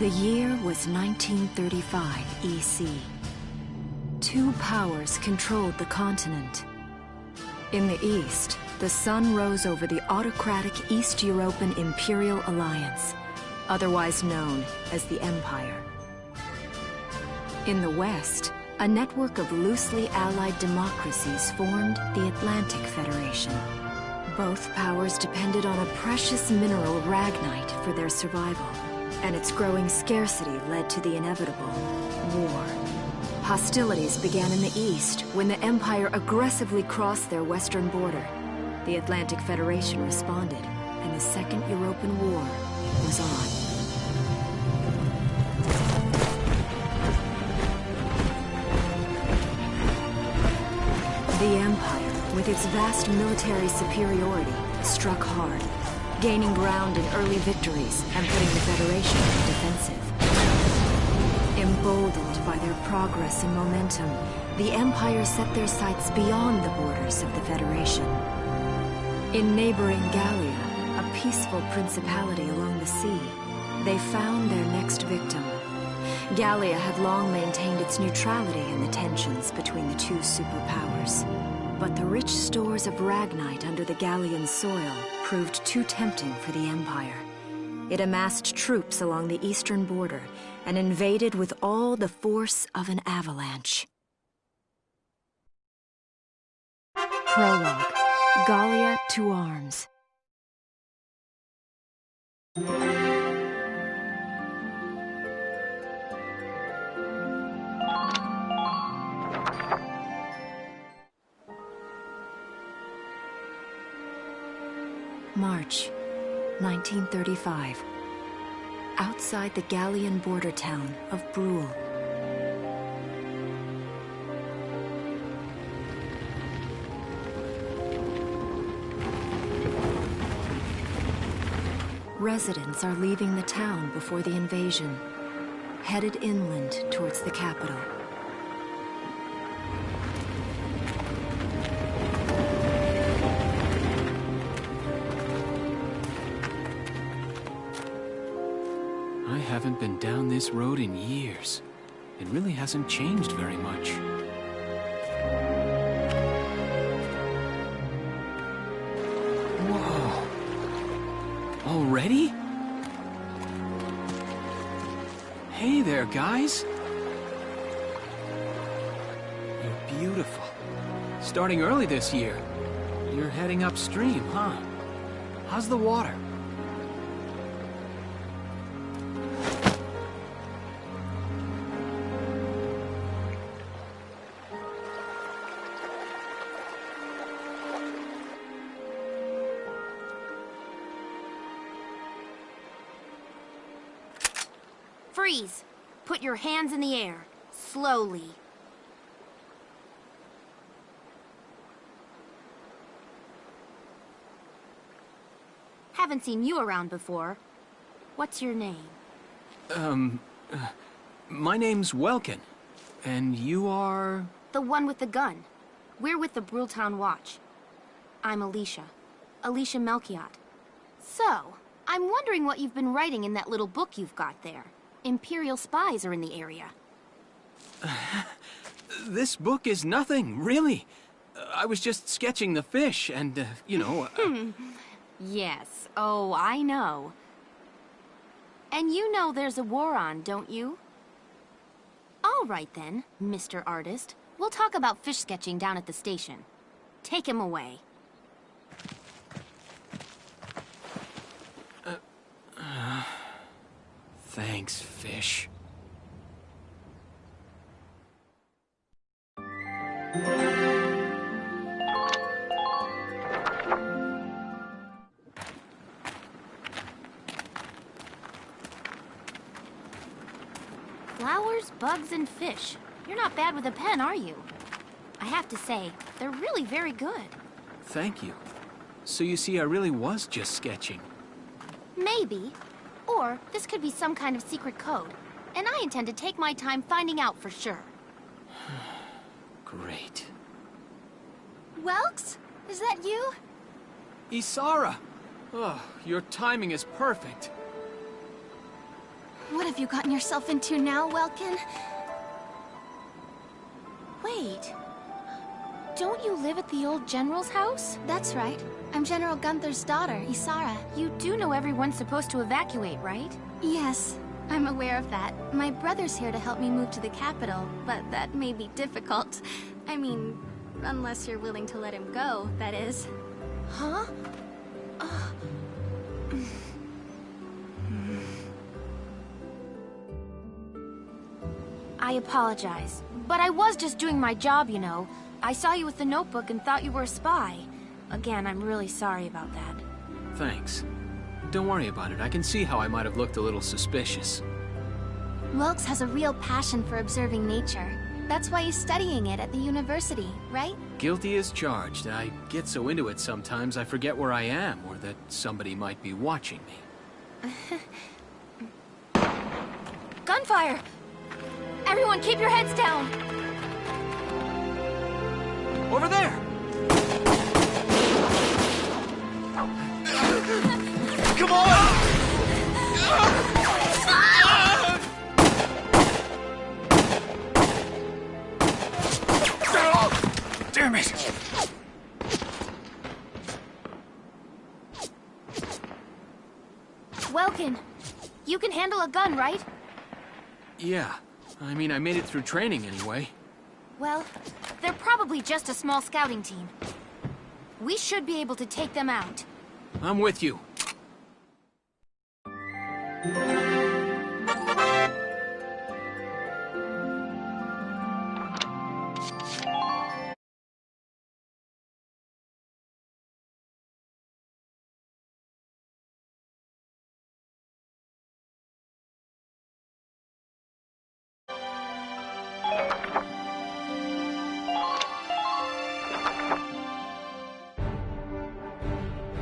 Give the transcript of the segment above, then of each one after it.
The year was 1935 EC. Two powers controlled the continent. In the east, the sun rose over the autocratic East European Imperial Alliance, otherwise known as the Empire. In the west, a network of loosely allied democracies formed the Atlantic Federation. Both powers depended on a precious mineral ragnite for their survival, and its growing scarcity led to the inevitable war. Hostilities began in the east when the Empire aggressively crossed their western border. The Atlantic Federation responded, and the Second European War was on. The Empire, with its vast military superiority, struck hard, gaining ground in early victories and putting the Federation on the defensive. Emboldened by their progress and momentum, the Empire set their sights beyond the borders of the Federation. In neighboring Gallia, a peaceful principality along the sea, they found their next victim. Gallia had long maintained its neutrality in the tensions between the two superpowers. But the rich stores of ragnite under the Gallian soil proved too tempting for the Empire. It amassed troops along the eastern border and invaded with all the force of an avalanche. Prologue: Gallia to arms. March, 1935. Outside the Gallian border town of Brule. Residents are leaving the town before the invasion, headed inland towards the capital. I haven't been down this road in years. It really hasn't changed very much. Whoa. Already? Hey there, guys. You're beautiful. Starting early this year. You're heading upstream, huh? How's the water? Freeze! Put your hands in the air. Slowly. Haven't seen you around before. What's your name? My name's Welkin. And you are... The one with the gun. We're with the Bruletown Watch. I'm Alicia. Alicia Melchiot. So, I'm wondering what you've been writing in that little book you've got there. Imperial spies are in the area. This book is nothing, really. I was just sketching the fish and, you know... Yes. Oh, I know. And you know there's a war on, don't you? All right then, Mr. Artist. We'll talk about fish sketching down at the station. Take him away. Thanks, fish. Flowers, bugs, and fish. You're not bad with a pen, are you? I have to say, they're really very good. Thank you. So you see, I really was just sketching. Maybe. Or this could be some kind of secret code. And I intend to take my time finding out for sure. Great. Welks? Is that you? Isara! Oh, your timing is perfect. What have you gotten yourself into now, Welkin? Wait. Don't you live at the old General's house? That's right. I'm General Gunther's daughter, Isara. You do know everyone's supposed to evacuate, right? Yes, I'm aware of that. My brother's here to help me move to the capital, but that may be difficult. I mean, unless you're willing to let him go, that is. Huh? I apologize, but I was just doing my job, you know. I saw you with the notebook and thought you were a spy. Again, I'm really sorry about that. Thanks. Don't worry about it. I can see how I might have looked a little suspicious. Welks has a real passion for observing nature. That's why he's studying it at the university, right? Guilty as charged. I get so into it sometimes I forget where I am, or that somebody might be watching me. Gunfire! Everyone keep your heads down! Over there! Come on! Damn it! Welkin, you can handle a gun, right? Yeah. I mean, I made it through training anyway. Well, they're probably just a small scouting team. We should be able to take them out. I'm with you.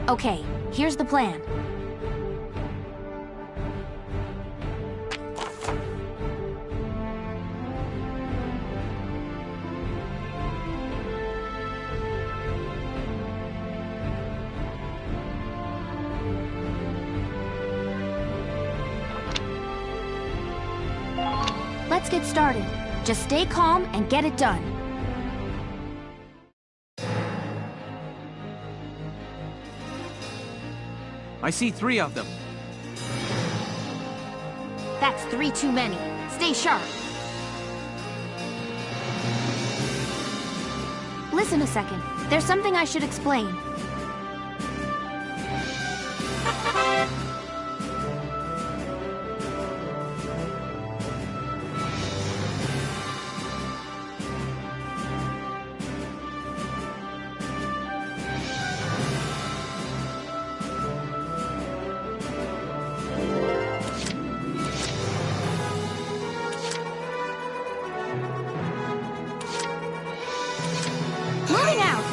Okay, here's the plan. Let's get started. Just stay calm and get it done. I see 3 of them. That's 3 too many. Stay sharp. Listen a second. There's something I should explain. Moving out!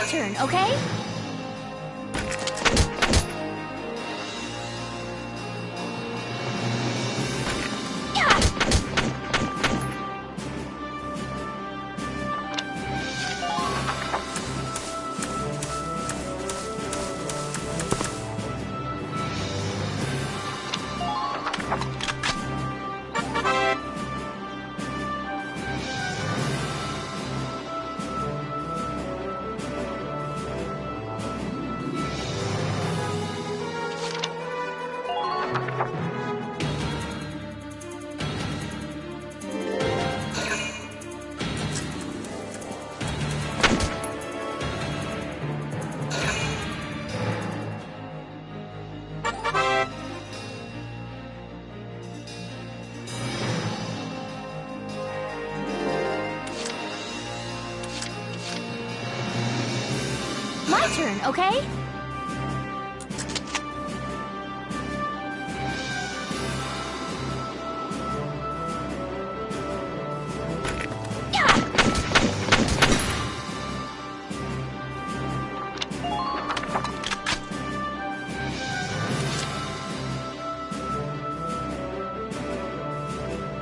My turn, okay? My turn, okay?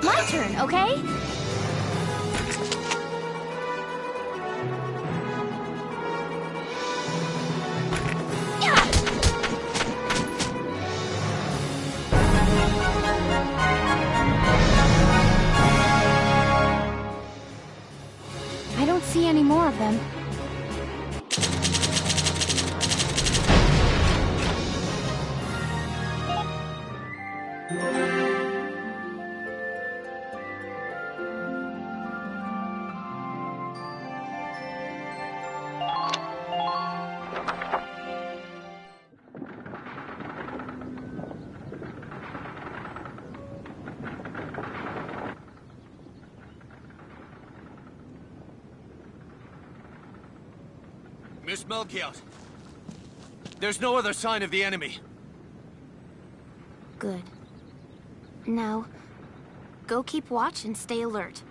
My turn, okay? I don't see any more of them. Miss Melchiot, there's no other sign of the enemy. Good. Now, go keep watch and stay alert.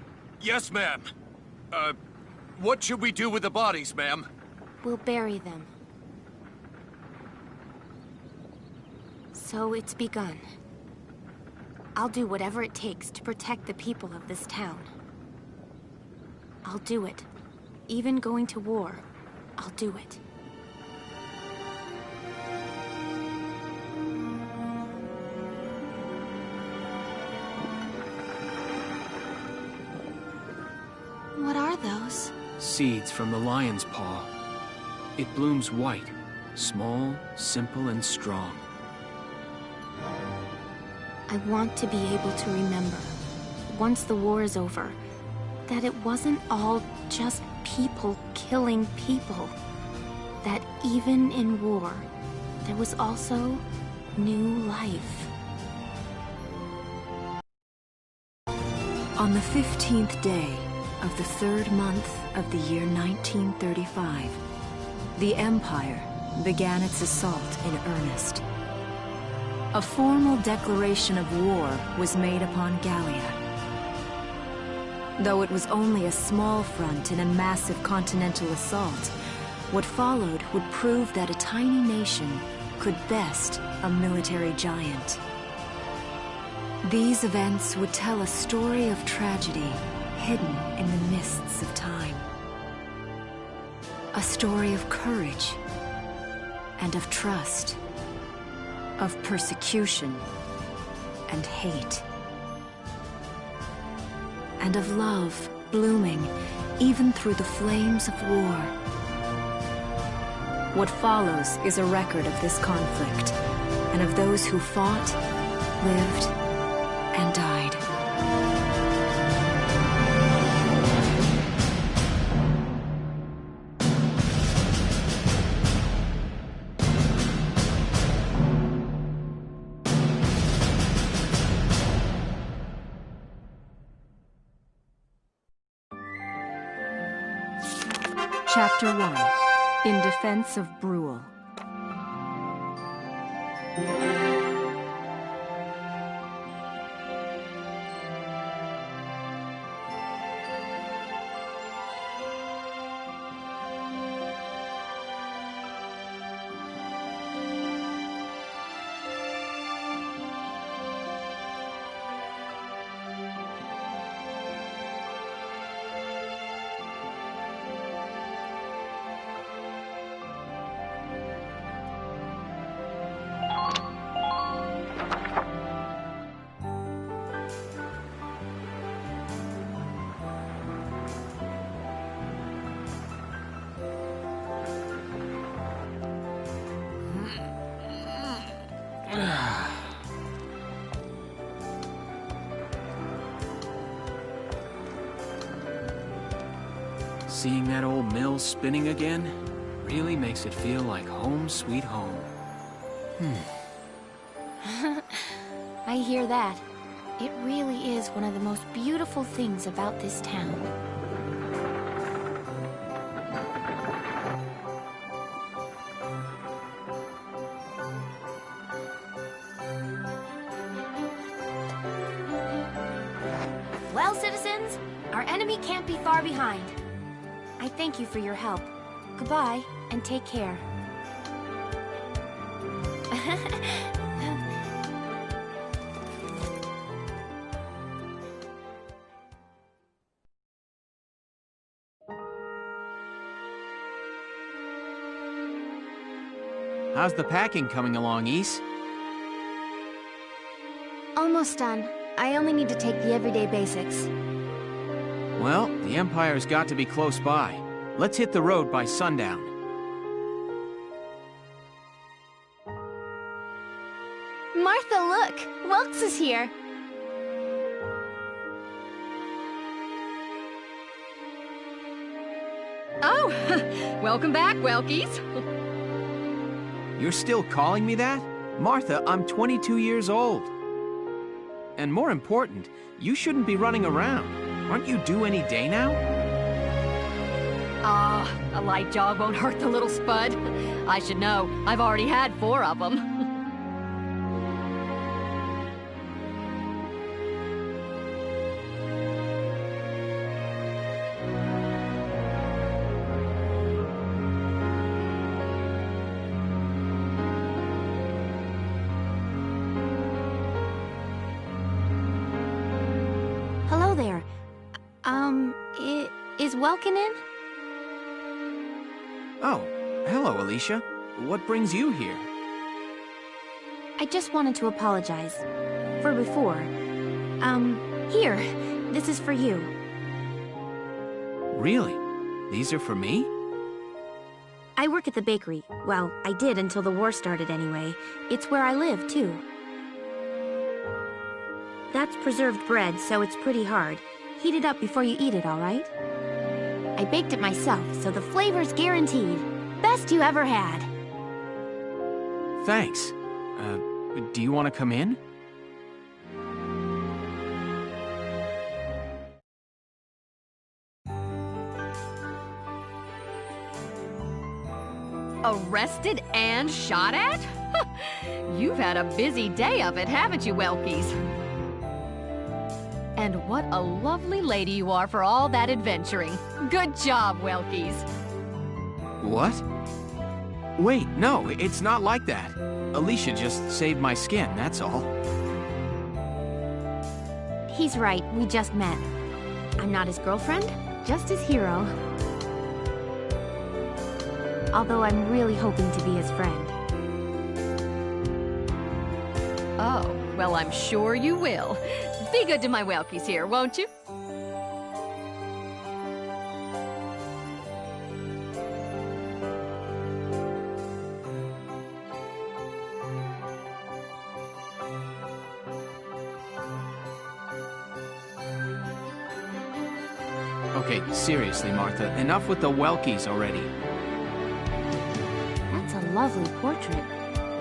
Yes, ma'am. What should we do with the bodies, ma'am? We'll bury them. So it's begun. I'll do whatever it takes to protect the people of this town. I'll do it. Even going to war, I'll do it. What are those? Seeds from the lion's paw. It blooms white, small, simple, and strong. I want to be able to remember, once the war is over, that it wasn't all just people killing people. That even in war, there was also new life. On the 15th day of the 3rd month of the year 1935, the Empire began its assault in earnest. A formal declaration of war was made upon Gallia. Though it was only a small front in a massive continental assault, what followed would prove that a tiny nation could best a military giant. These events would tell a story of tragedy hidden in the mists of time. A story of courage and of trust, of persecution and hate, and of love blooming even through the flames of war. What follows is a record of this conflict and of those who fought, lived, and died. Chapter 1. In Defense of Brule. Seeing that old mill spinning again really makes it feel like home sweet home. I hear that. It really is one of the most beautiful things about this town. Well, citizens, our enemy can't be far behind. I thank you for your help. Goodbye, and take care. How's the packing coming along, Ys? Almost done. I only need to take the everyday basics. Well, the Empire's got to be close by. Let's hit the road by sundown. Martha, look! Welks is here! Oh, welcome back, Welkies. You're still calling me that? Martha, I'm 22 years old. And more important, you shouldn't be running around. Aren't you due any day now? Ah, a light jog won't hurt the little spud. I should know. I've already had 4 of them. Hello there. Is Welkin in? Oh, hello, Alicia. What brings you here? I just wanted to apologize. For before. Here. This is for you. Really? These are for me? I work at the bakery. Well, I did until the war started anyway. It's where I live, too. That's preserved bread, so it's pretty hard. Heat it up before you eat it, all right? I baked it myself, so the flavor's guaranteed. Best you ever had. Thanks. Do you want to come in? Arrested and shot at? You've had a busy day of it, haven't you, Welkies? And what a lovely lady you are for all that adventuring. Good job, Welkies. What? Wait, no, it's not like that. Alicia just saved my skin, that's all. He's right, we just met. I'm not his girlfriend, just his hero. Although I'm really hoping to be his friend. Oh, well, I'm sure you will. Be good to my Welkies here, won't you? Okay, seriously, Martha, enough with the Welkies already. That's a lovely portrait.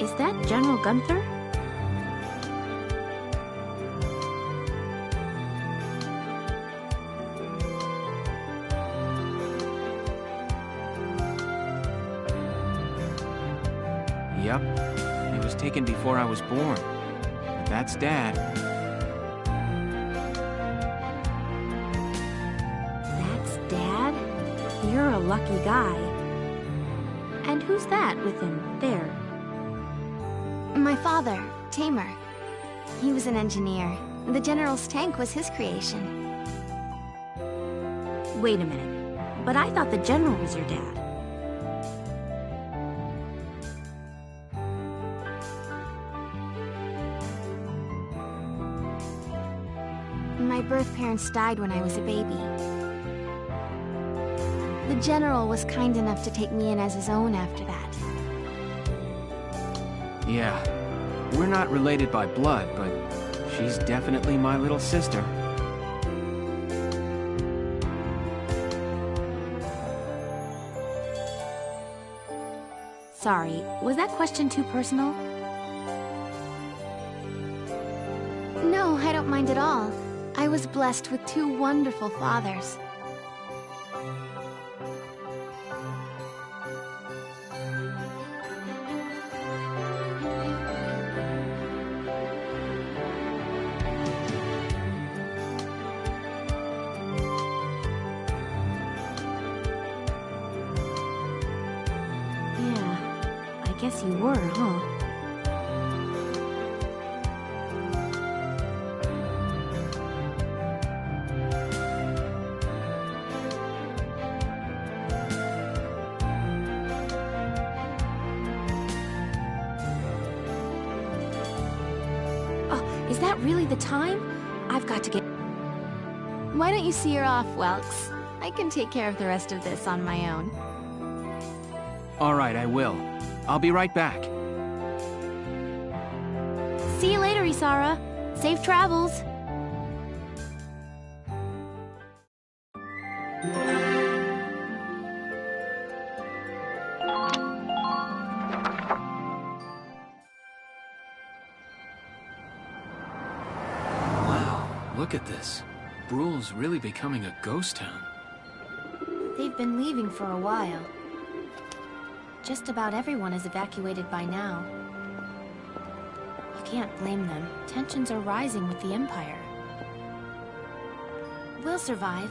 Is that General Gunther? Yep, he was taken before I was born. But that's Dad. That's Dad? You're a lucky guy. And who's that with him, there? My father, Tamer. He was an engineer. The General's tank was his creation. Wait a minute. But I thought the General was your dad. My birth parents died when I was a baby. The General was kind enough to take me in as his own after that. Yeah, we're not related by blood, but she's definitely my little sister. Sorry, was that question too personal? No, I don't mind at all. I was blessed with two wonderful fathers. Yeah, I guess you were, huh? Is that really the time? I've got to get... Why don't you see her off, Welks? I can take care of the rest of this on my own. All right, I will. I'll be right back. See you later, Isara. Safe travels. Look at this. Bruhl's really becoming a ghost town. They've been leaving for a while. Just about everyone is evacuated by now. You can't blame them. Tensions are rising with the Empire. We'll survive.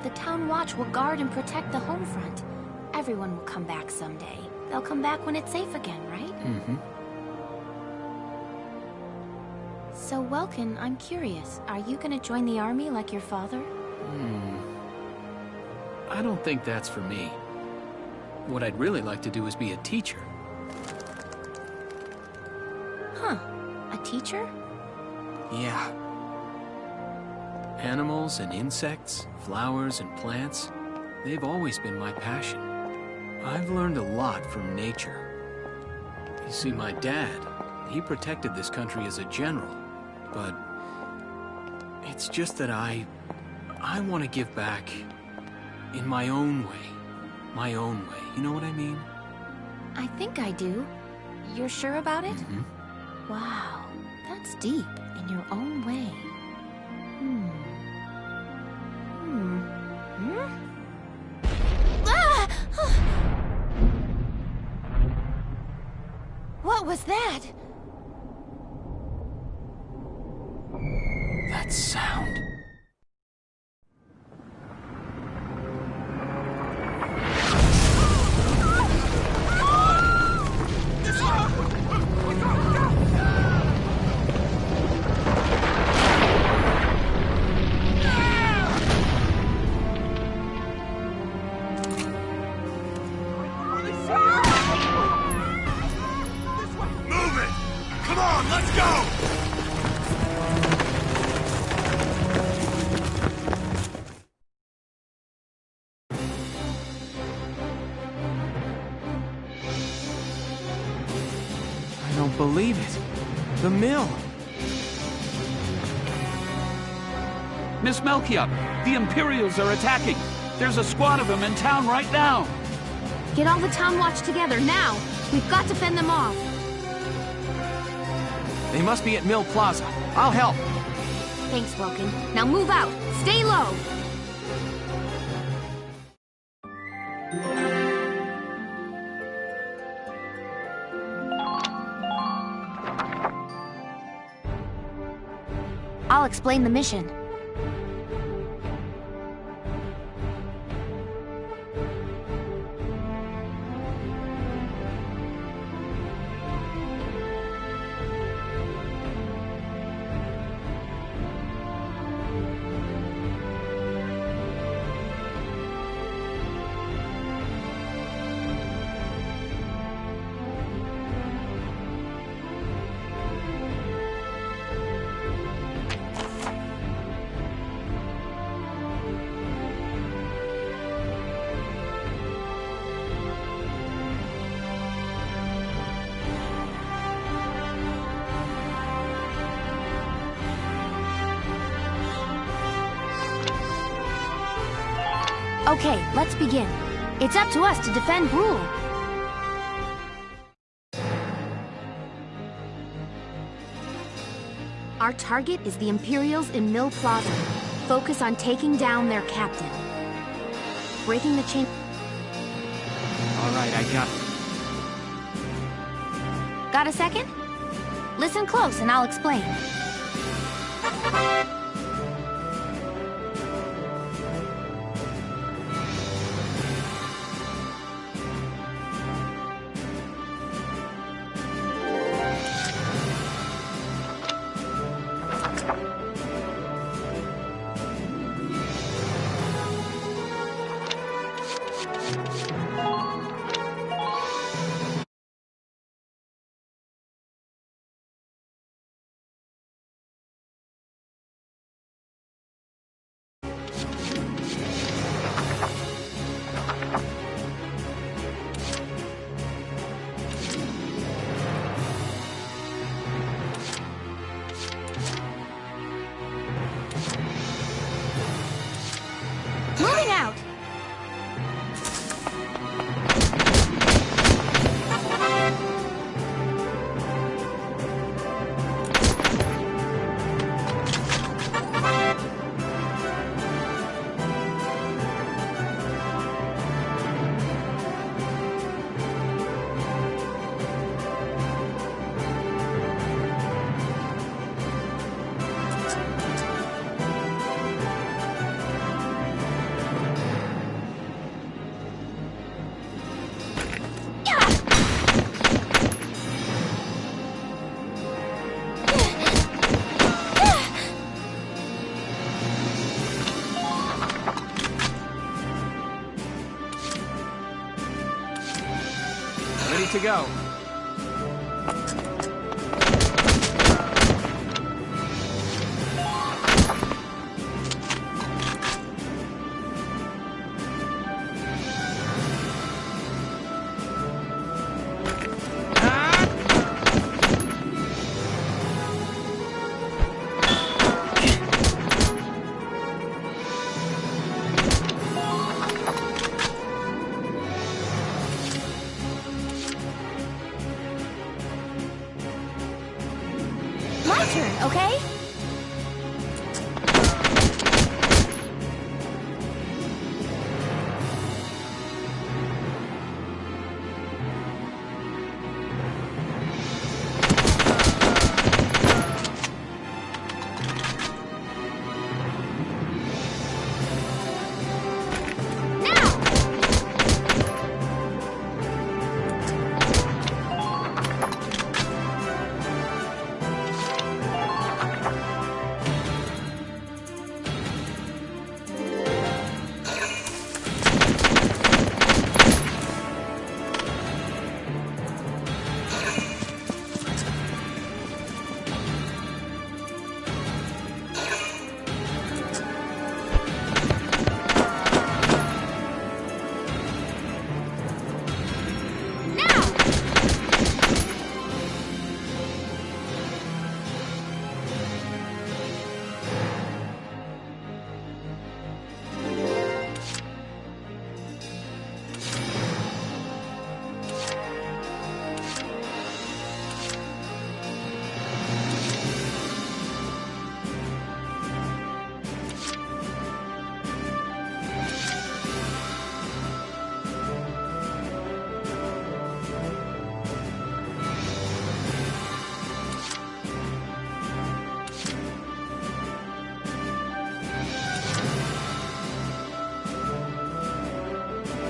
The Town Watch will guard and protect the home front. Everyone will come back someday. They'll come back when it's safe again, right? Mm-hmm. So, Welkin, I'm curious. Are you gonna join the army like your father? I don't think that's for me. What I'd really like to do is be a teacher. Huh. A teacher? Yeah. Animals and insects, flowers and plants, they've always been my passion. I've learned a lot from nature. You see, my dad, he protected this country as a general. But it's just that I want to give back in my own way. My own way. You know what I mean? I think I do. You're sure about it? Mm-hmm. Wow, that's deep in your own way. Ah! What was that? That sound. Move it! Come on, let's go! I don't believe it. The mill. Miss Melchior, the Imperials are attacking. There's a squad of them in town right now. Get all the Town Watch together, now! We've got to fend them off! They must be at Mill Plaza. I'll help. Thanks, Welkin. Now move out! Stay low! I'll explain the mission. Okay, let's begin. It's up to us to defend Bruhl. Our target is the Imperials in Mill Plaza. Focus on taking down their captain. Breaking the chain... All right, I got... Got a second? Listen close and I'll explain. Moving out! Ready to go. My turn, okay?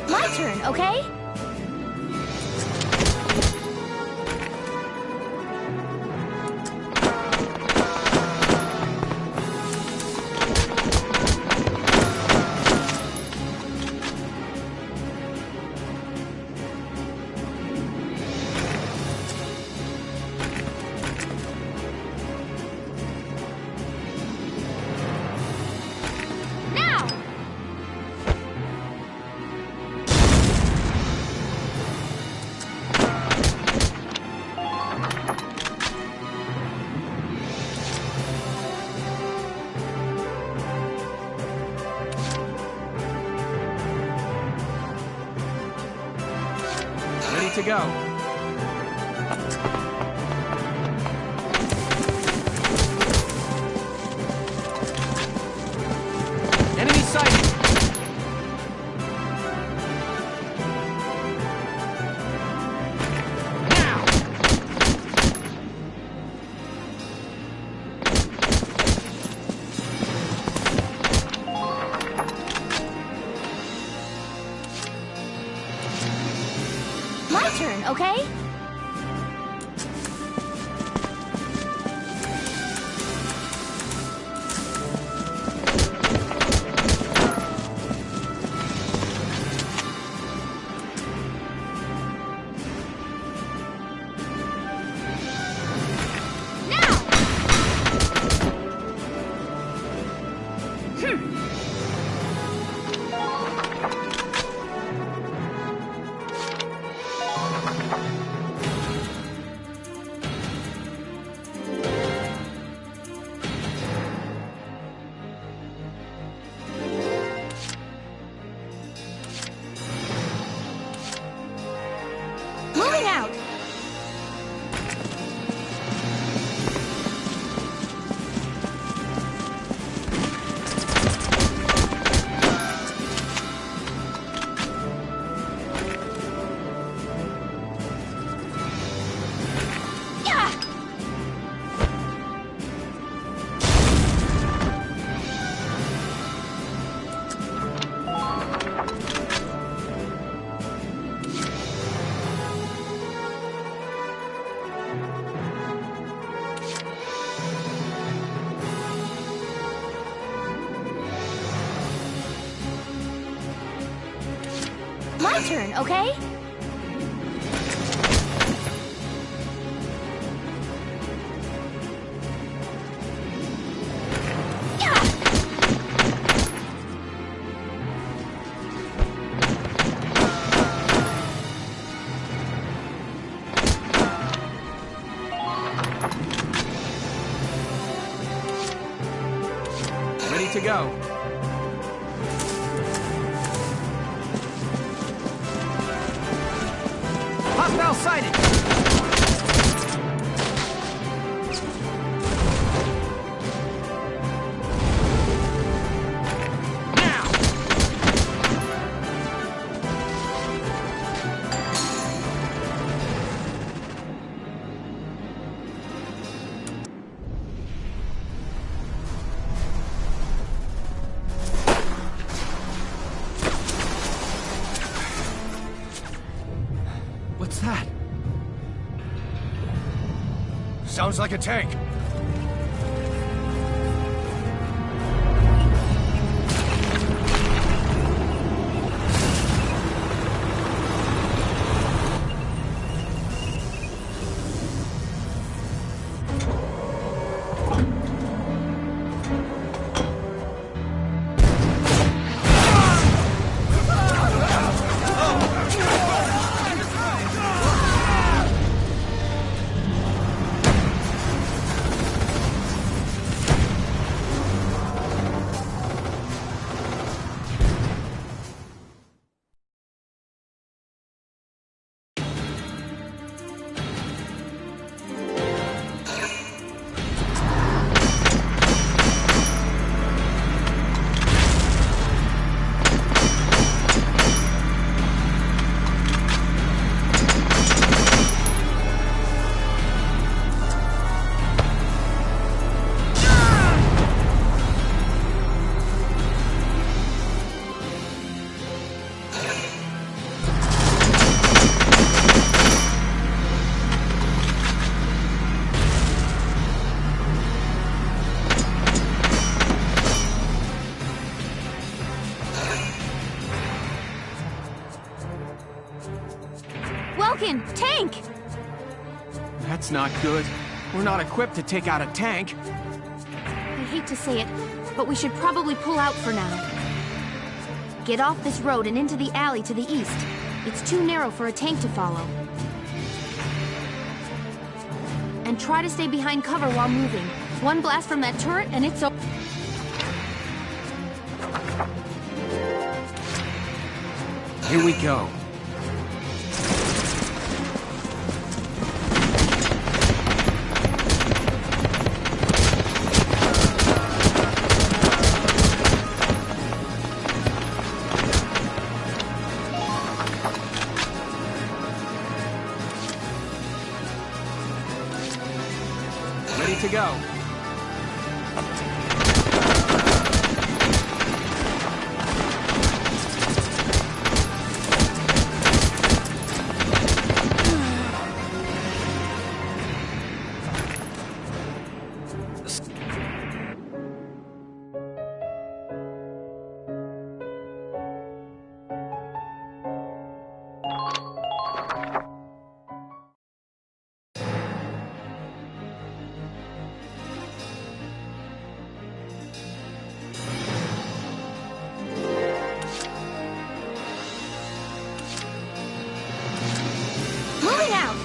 My turn, okay? To go. My turn, okay? Moving out! My turn, okay? Ready to go. Hostile sighted! Now! What's that? Sounds like a tank. Welkin, tank! That's not good. We're not equipped to take out a tank. I hate to say it, but we should probably pull out for now. Get off this road and into the alley to the east. It's too narrow for a tank to follow. And try to stay behind cover while moving. One blast from that turret and it's over. Here we go. Ready to go. Moving out!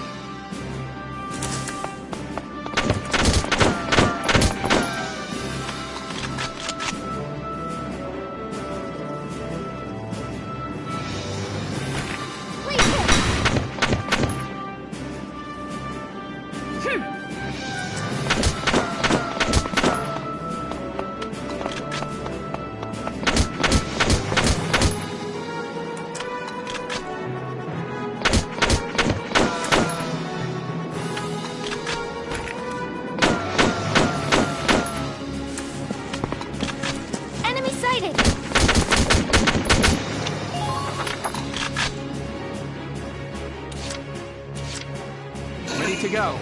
Ready to go.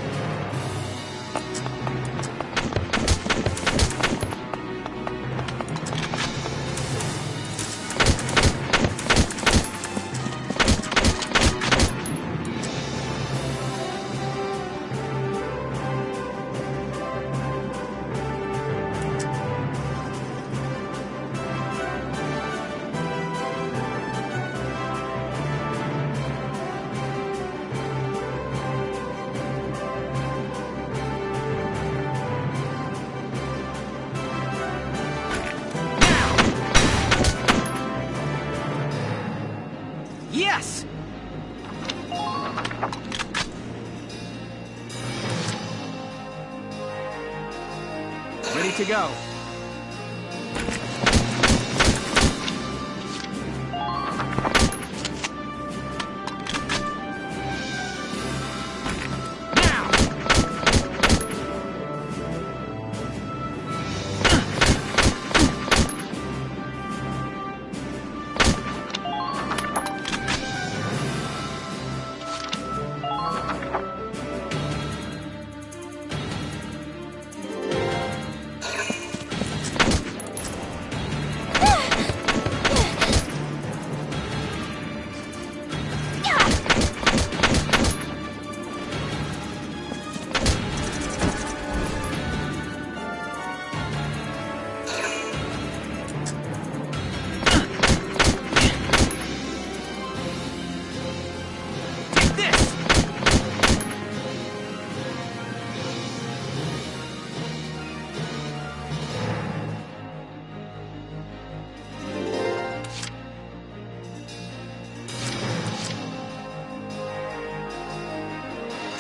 Yes! Ready to go. Now!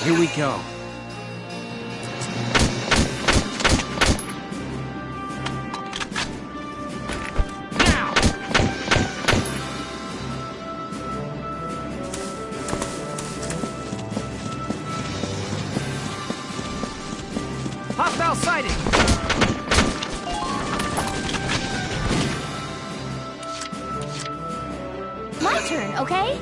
Here we go. Now! Hostile sighting! My turn, okay?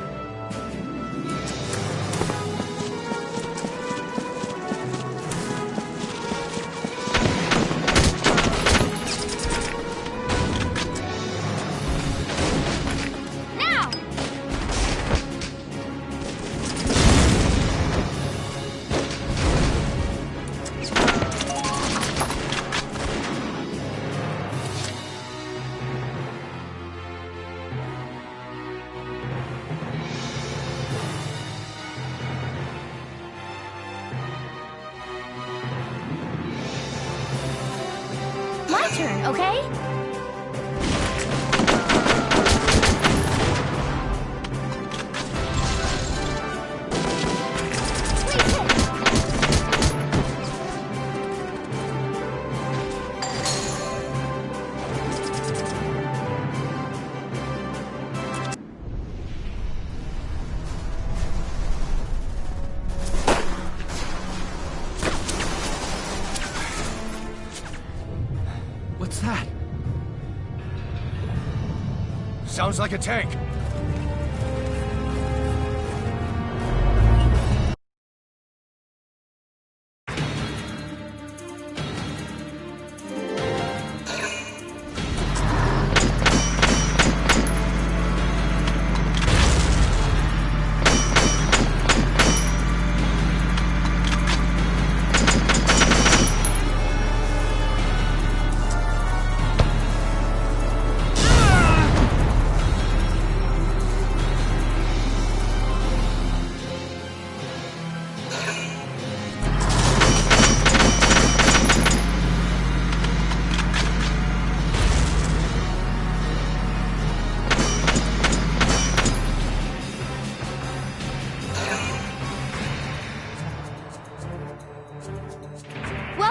My turn, okay? What's that? Sounds like a tank.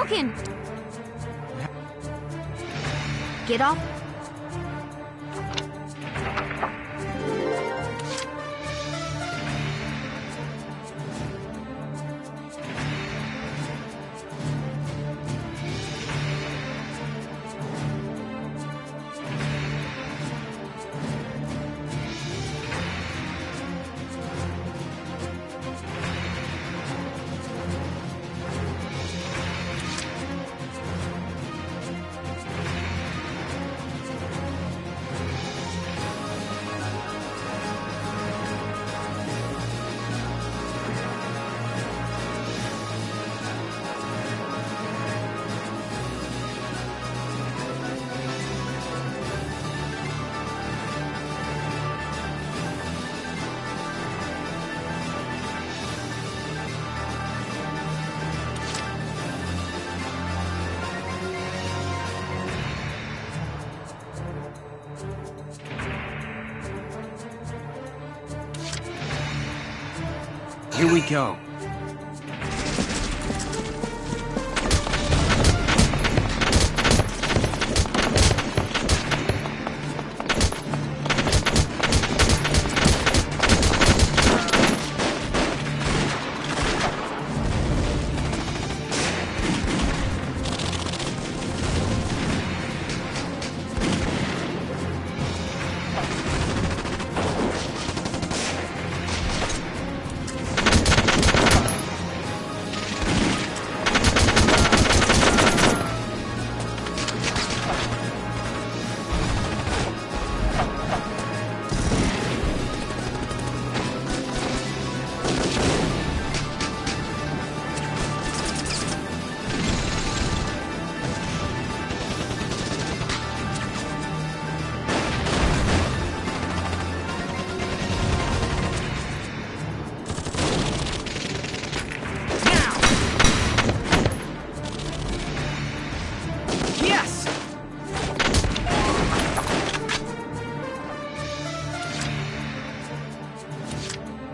Vulcan! Get off. Here we go.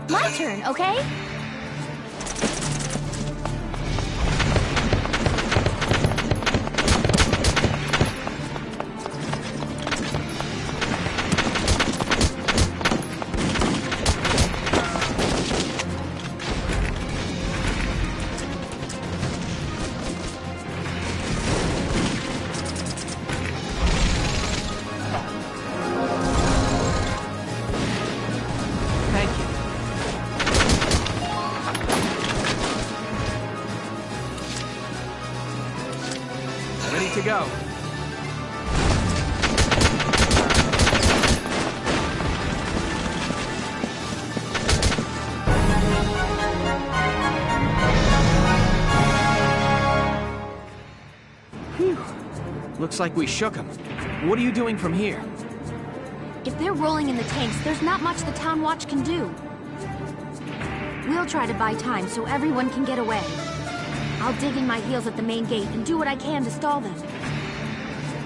My turn, okay? To go. Phew. Looks like we shook them. What are you doing from here? If they're rolling in the tanks, there's not much the Town Watch can do. We'll try to buy time so everyone can get away. I'll dig in my heels at the main gate and do what I can to stall them.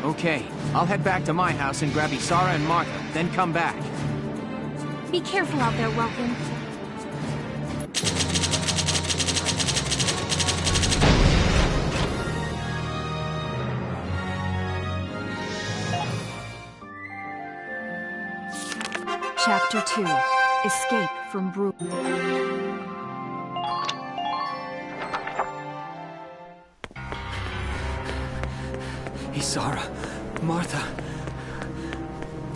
Okay, I'll head back to my house and grab Isara and Martha, then come back. Be careful out there, Welkin. Chapter 2. Escape from Brew. Isara, Martha,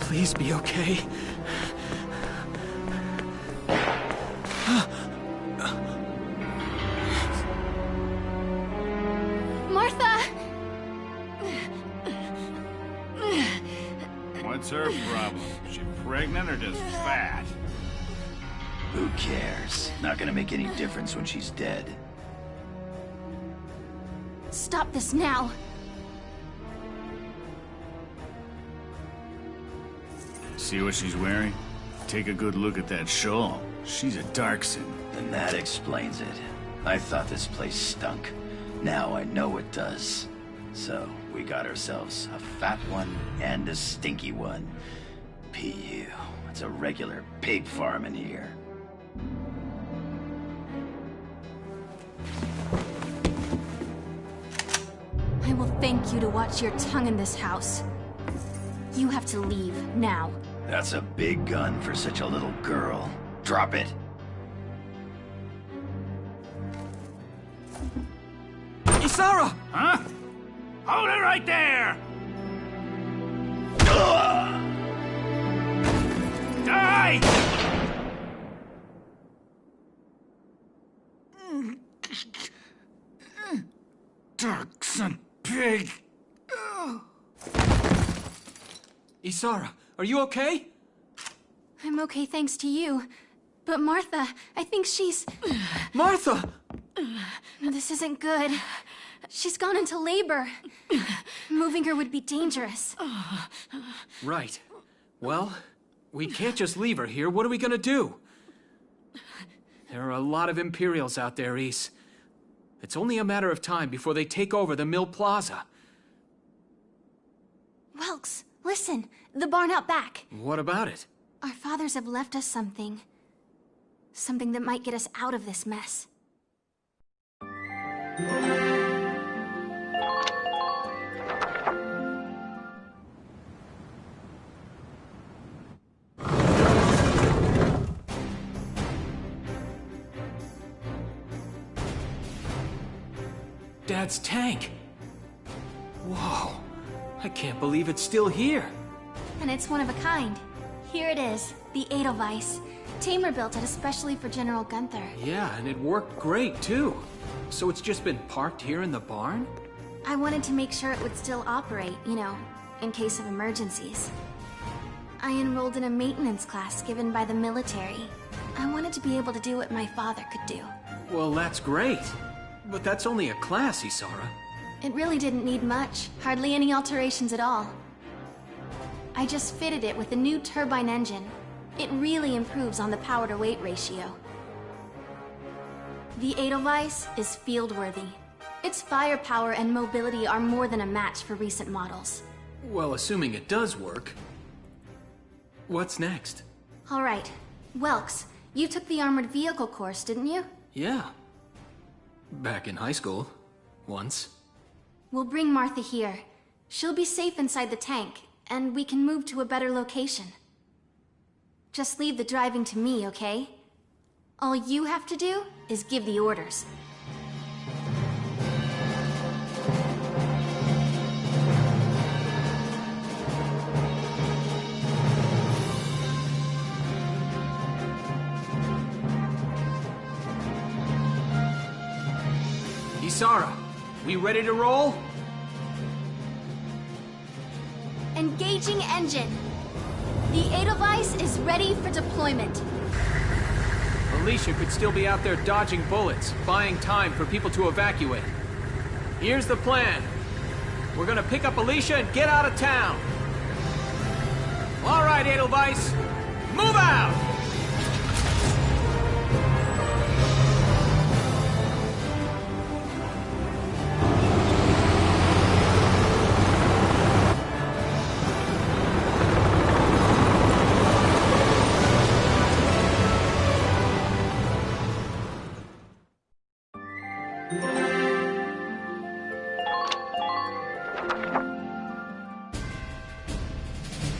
please be okay. Martha! What's her problem? Is she pregnant or just fat? Who cares? Not gonna make any difference when she's dead. Stop this now! See what she's wearing? Take a good look at that shawl. She's a Darkson. And that explains it. I thought this place stunk. Now I know it does. So, we got ourselves a fat one and a stinky one. PU. It's a regular pig farm in here. thank you to watch your tongue in this house. You have to leave, now. That's a big gun for such a little girl. Drop it. Isara! Huh? Hold it right there! Die! Dark son pig! Isara, are you okay? I'm okay thanks to you. But Martha, I think she's... Martha! This isn't good. She's gone into labor. Moving her would be dangerous. Right. Well, we can't just leave her here. What are we gonna do? There are a lot of Imperials out there, Ys. It's only a matter of time before they take over the Mill Plaza. Welks, listen. The barn out back. What about it? Our fathers have left us something. Something that might get us out of this mess. Dad's tank. Whoa. I can't believe it's still here. And it's one of a kind. Here it is, the Edelweiss. Tamer built it especially for General Gunther. Yeah, and it worked great, too. So it's just been parked here in the barn? I wanted to make sure it would still operate, you know, in case of emergencies. I enrolled in a maintenance class given by the military. I wanted to be able to do what my father could do. Well, that's great. But that's only a class, Isara. It really didn't need much. Hardly any alterations at all. I just fitted it with a new turbine engine. It really improves on the power-to-weight ratio. The Edelweiss is field-worthy. Its firepower and mobility are more than a match for recent models. Well, assuming it does work. What's next? All right. Welks, you took the armored vehicle course, didn't you? Yeah. Back in high school. Once. We'll bring Martha here. She'll be safe inside the tank, and we can move to a better location. Just leave the driving to me, okay? All you have to do is give the orders. Isara, we ready to roll? Engaging engine. The Edelweiss is ready for deployment. Alicia could still be out there dodging bullets, buying time for people to evacuate. Here's the plan. We're gonna pick up Alicia and get out of town. All right, Edelweiss, move out!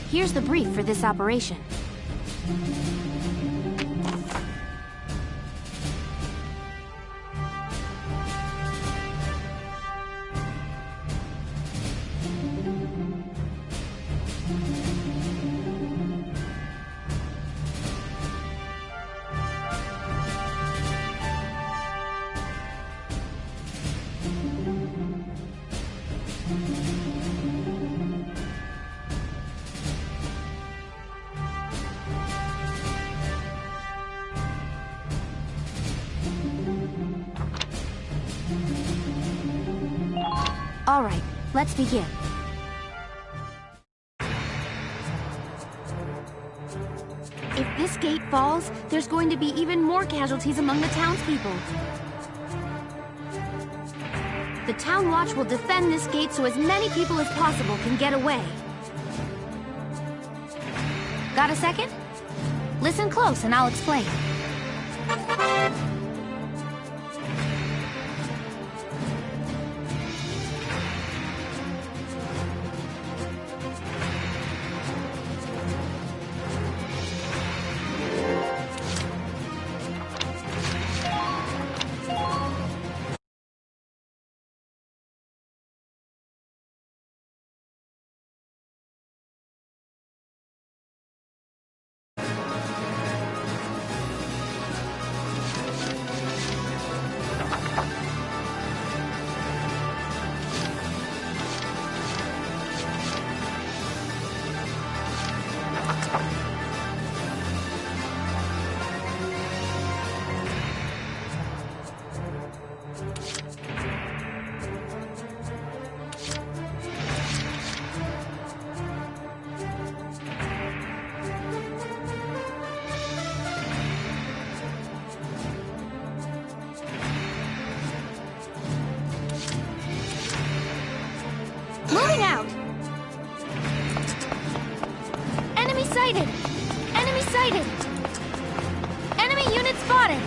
Here's the brief for this operation. All right, let's begin. If this gate falls, there's going to be even more casualties among the townspeople. The Town Watch will defend this gate so as many people as possible can get away. Got a second? Listen close and I'll explain. Moving out! Enemy sighted! Enemy sighted! Enemy unit spotted!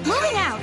Moving out!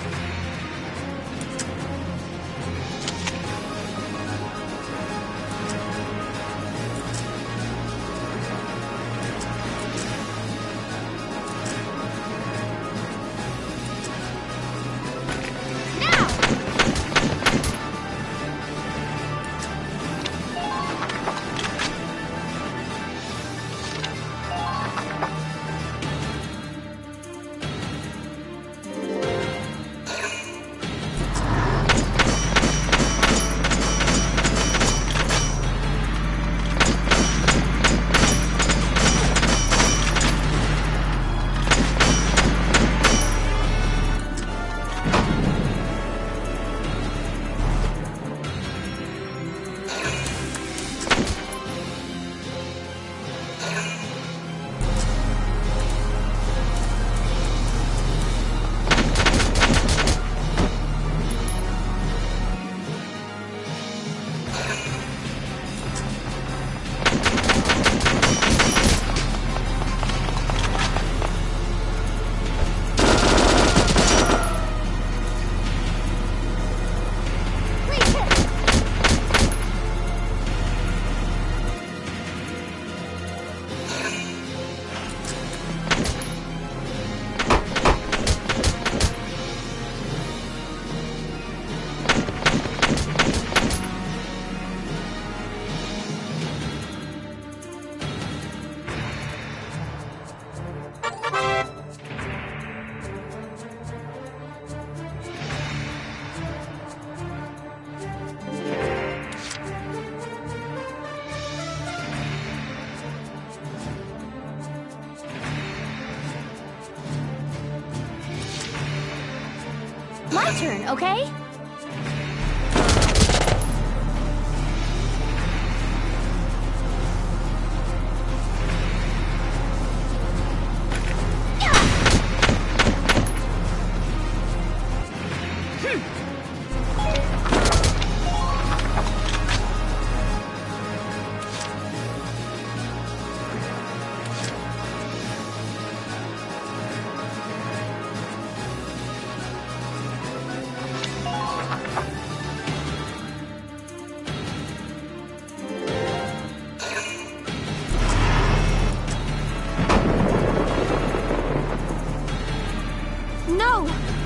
My turn, okay?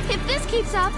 If this keeps up...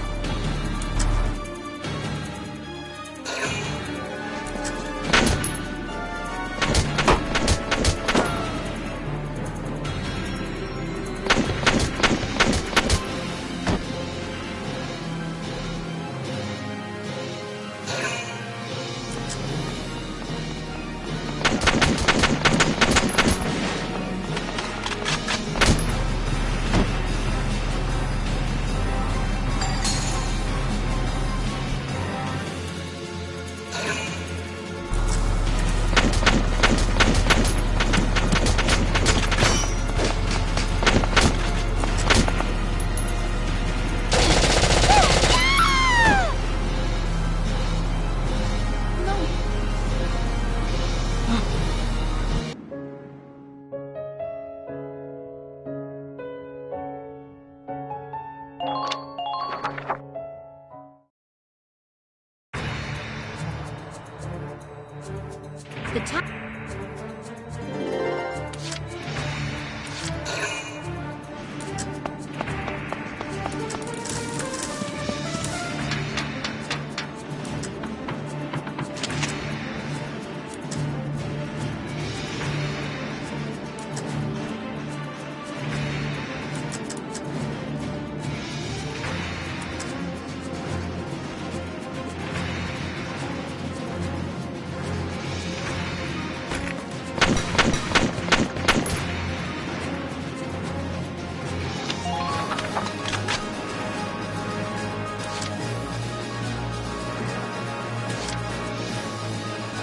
The time...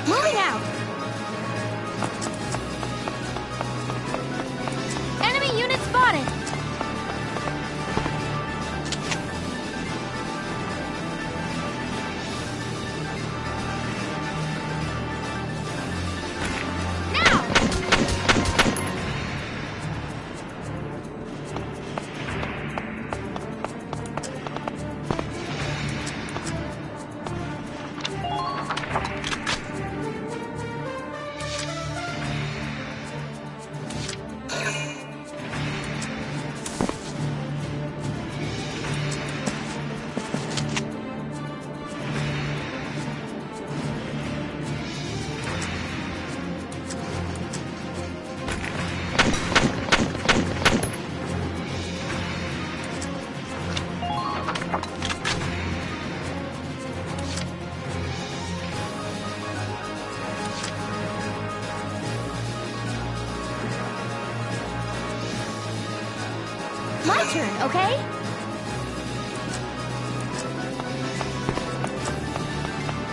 Moving out! Enemy unit spotted! My turn, okay?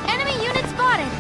Enemy unit spotted!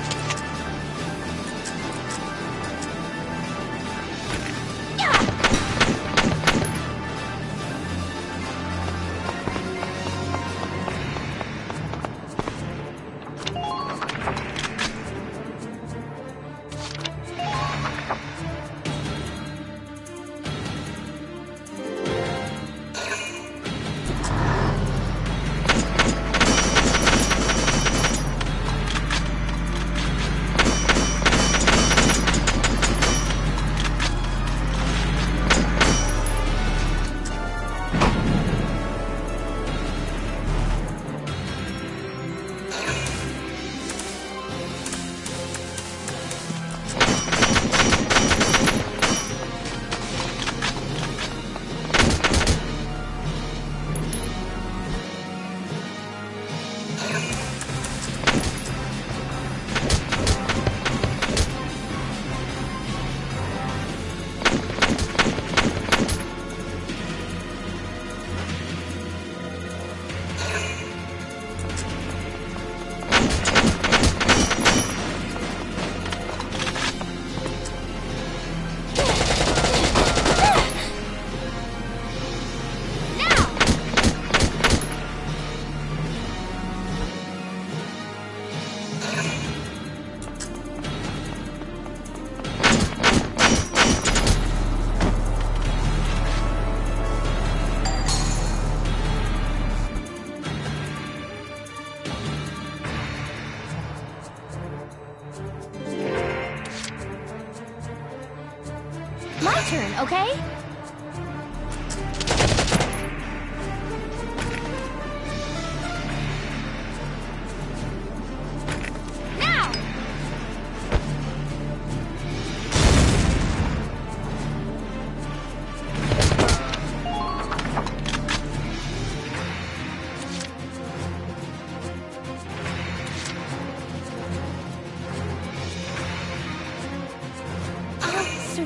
My turn, okay?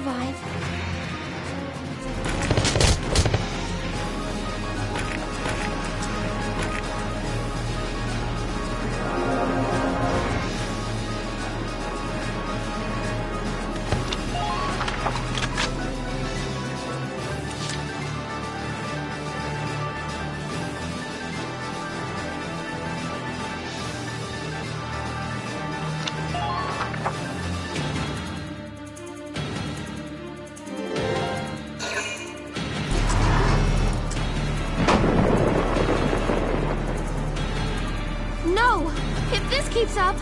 survive. No! If this keeps up...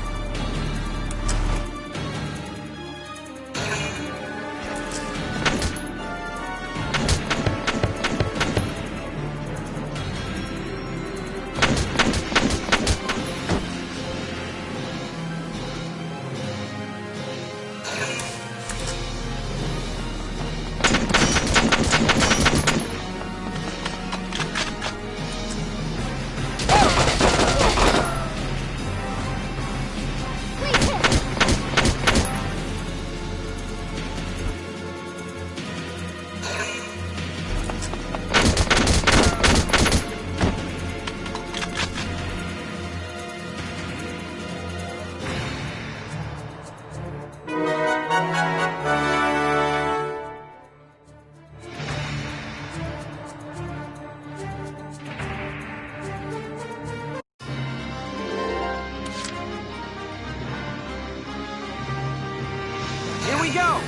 Here we go!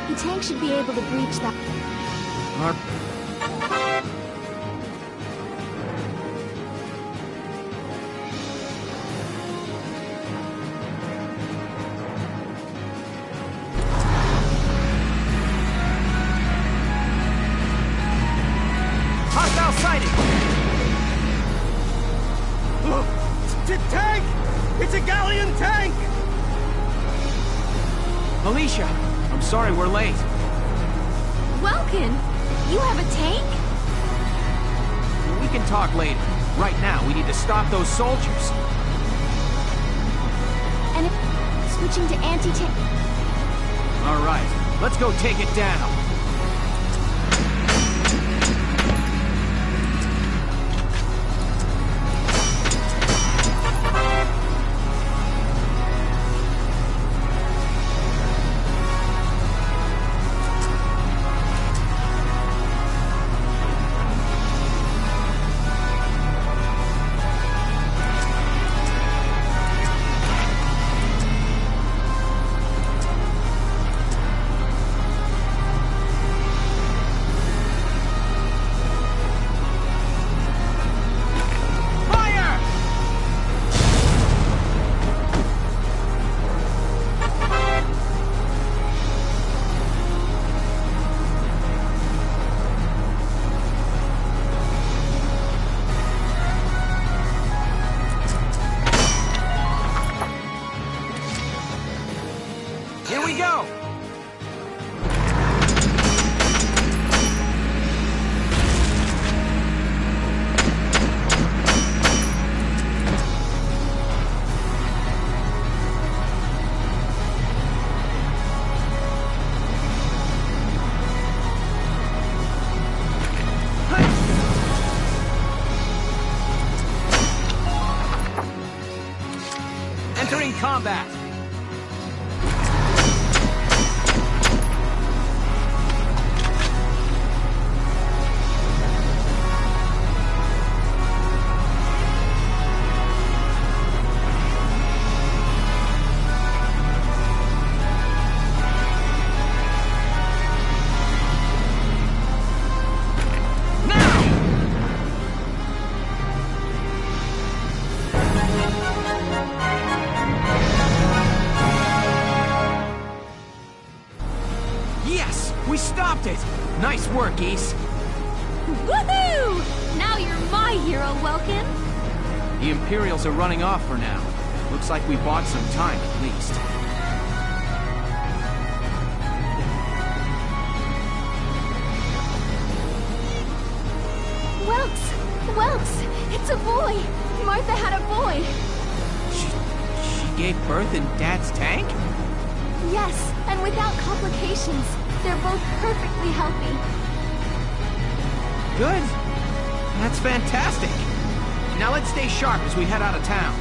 The tank should be able to breach that. Hostile sighting! Tank! It's a galleon tank! Alicia, I'm sorry we're late. Welkin, you have a tank? We can talk later. Right now, we need to stop those soldiers. And if switching to anti-tank. All right, let's go take it down. Here we go! Entering combat! We stopped it! Nice work, Ace. Woohoo! Now you're my hero, Welkin. The Imperials are running off for now. Looks like we bought some time at least. Welks! It's a boy! Martha had a boy! She gave birth in Dad's tank? Yes, and without complications. They're both perfectly healthy. Good. That's fantastic. Now let's stay sharp as we head out of town.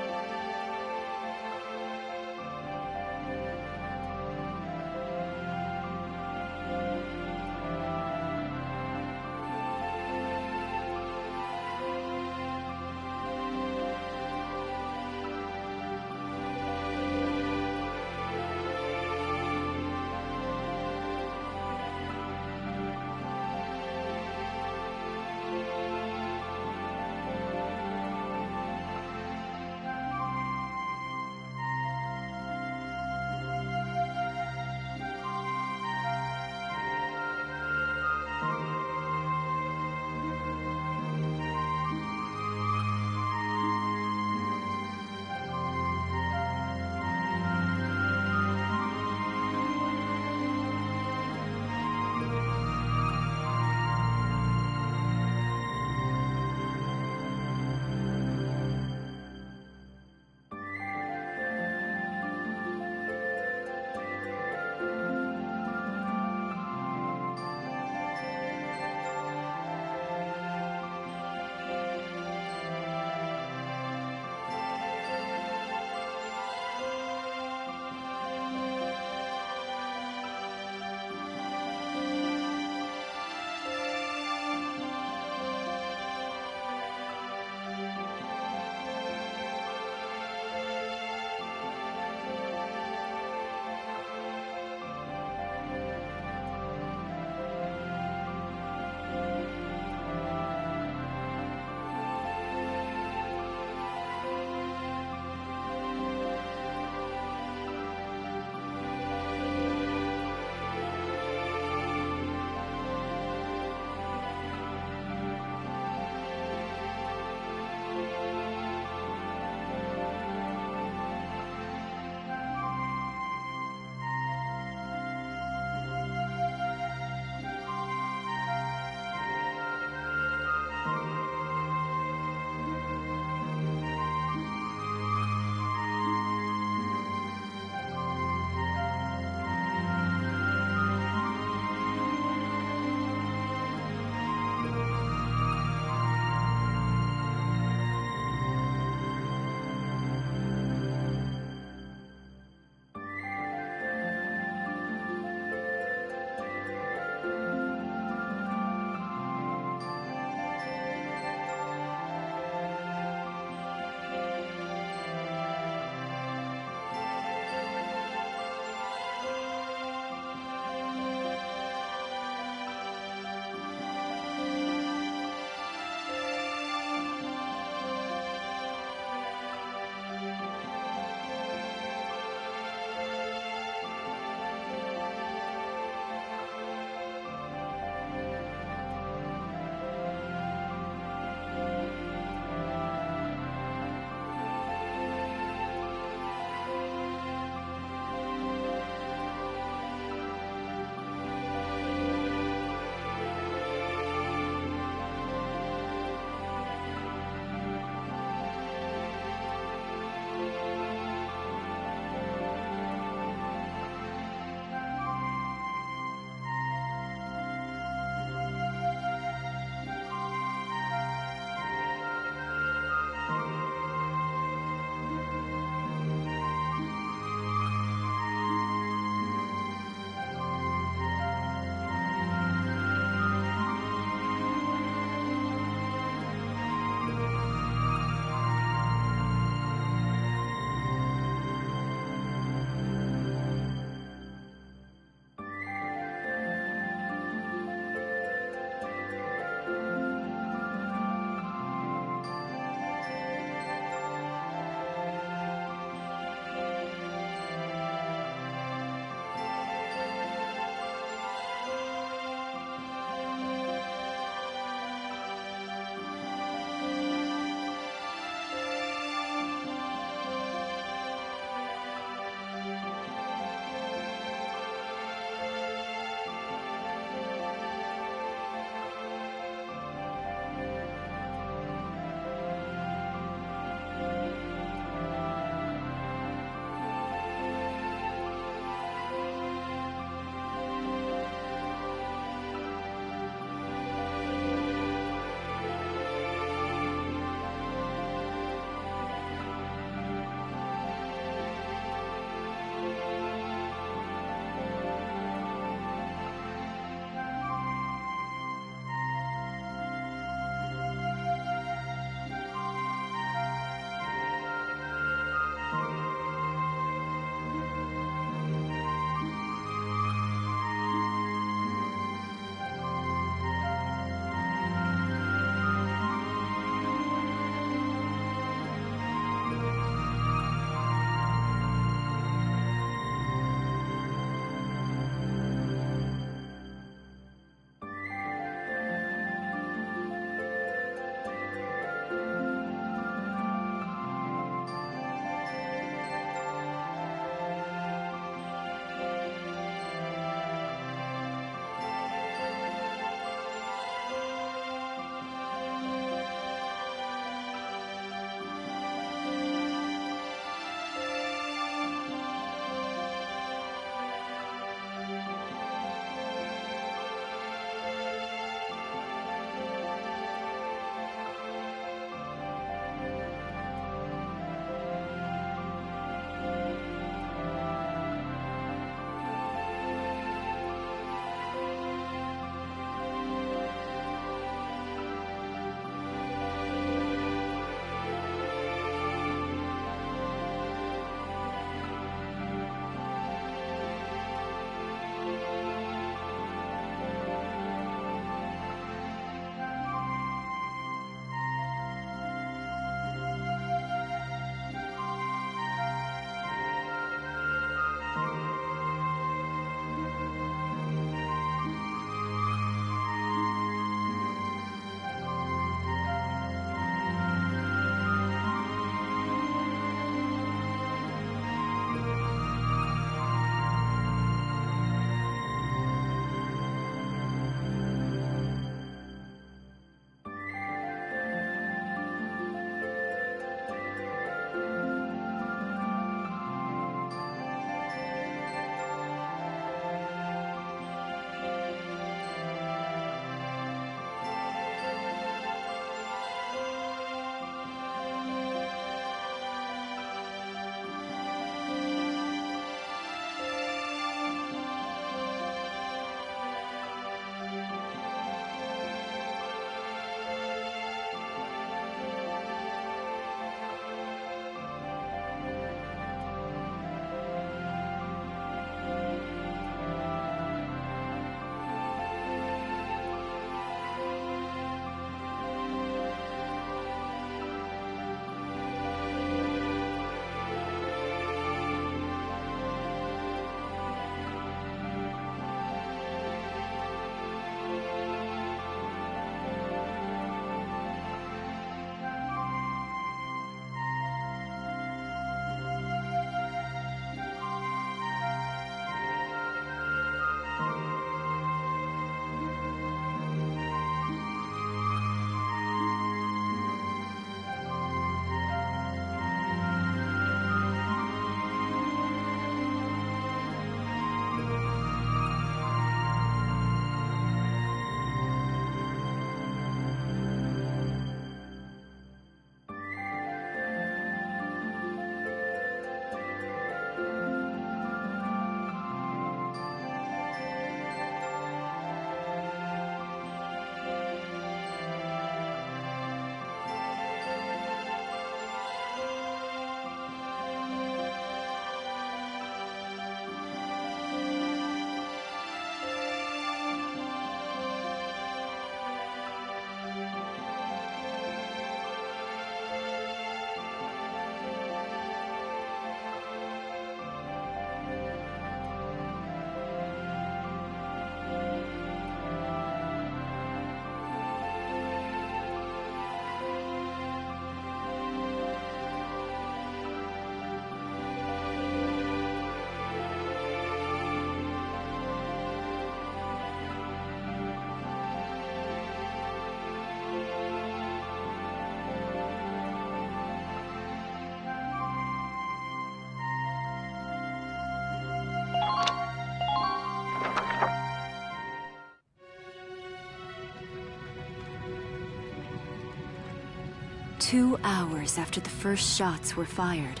2 hours after the first shots were fired,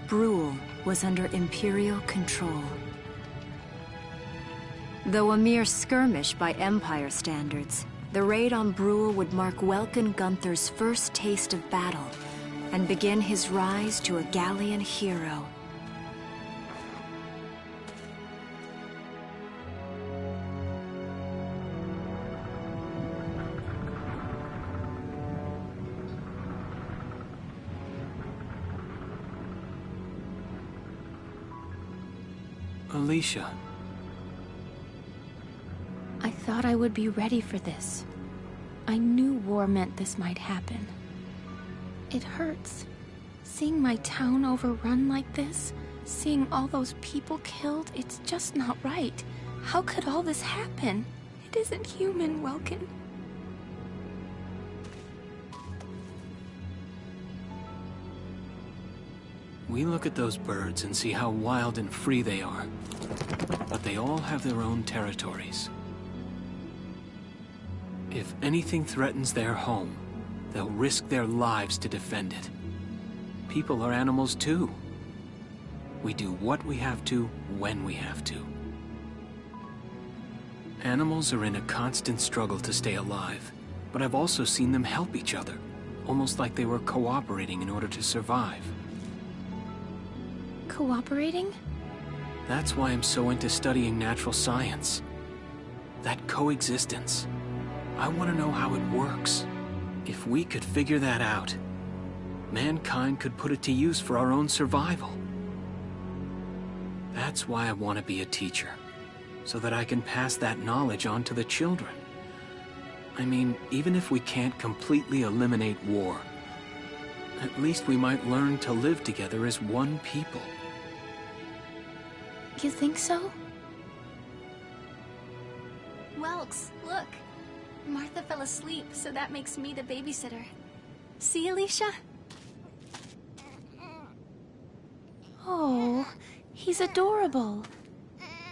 Brule was under Imperial control. Though a mere skirmish by Empire standards, the raid on Brule would mark Welkin Gunther's first taste of battle and begin his rise to a Gallian hero. Alicia. I thought I would be ready for this. I knew war meant this might happen. It hurts. Seeing my town overrun like this, seeing all those people killed, it's just not right. How could all this happen? It isn't human, Welkin. We look at those birds and see how wild and free they are. But they all have their own territories. If anything threatens their home, they'll risk their lives to defend it. People are animals too. We do what we have to, when we have to. Animals are in a constant struggle to stay alive, but I've also seen them help each other, almost like they were cooperating in order to survive. Cooperating? That's why I'm so into studying natural science. That coexistence. I want to know how it works. If we could figure that out, mankind could put it to use for our own survival. That's why I want to be a teacher, so that I can pass that knowledge on to the children. I mean, even if we can't completely eliminate war, at least we might learn to live together as one people. You think so? Welks, look. Martha fell asleep, so that makes me the babysitter. See, Alicia? Oh, he's adorable.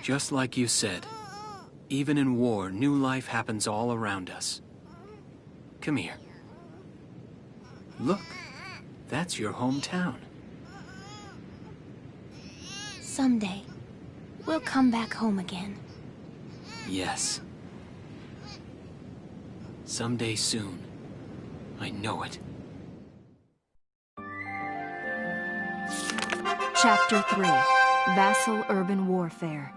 Just like you said, even in war, new life happens all around us. Come here. Look, that's your hometown. Someday, we'll come back home again. Yes. Someday soon. I know it. Chapter 3, Vassal Urban Warfare.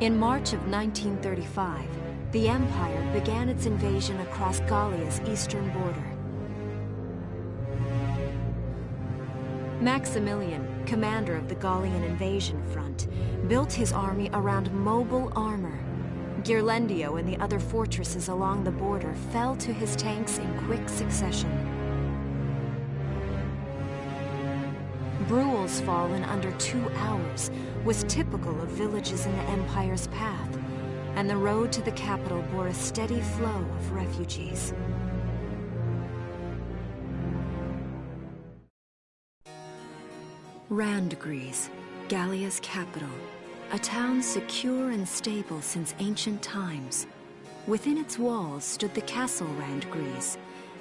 In March of 1935, the Empire began its invasion across Gallia's eastern border. Maximilian, commander of the Gallian invasion front, built his army around mobile armor. Ghirlandaio and the other fortresses along the border fell to his tanks in quick succession. Brule's fall in under 2 hours was typical of villages in the Empire's path, and the road to the capital bore a steady flow of refugees. Randgries, Gallia's capital, a town secure and stable since ancient times. Within its walls stood the castle Randgries,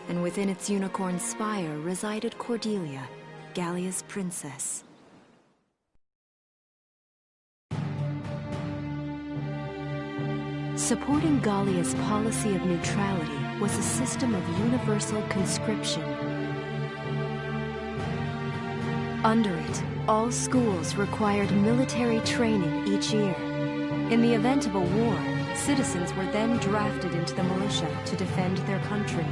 and within its unicorn spire resided Cordelia, Gallia's princess. Supporting Gallia's policy of neutrality was a system of universal conscription. Under it, all schools required military training each year. In the event of a war, citizens were then drafted into the militia to defend their country.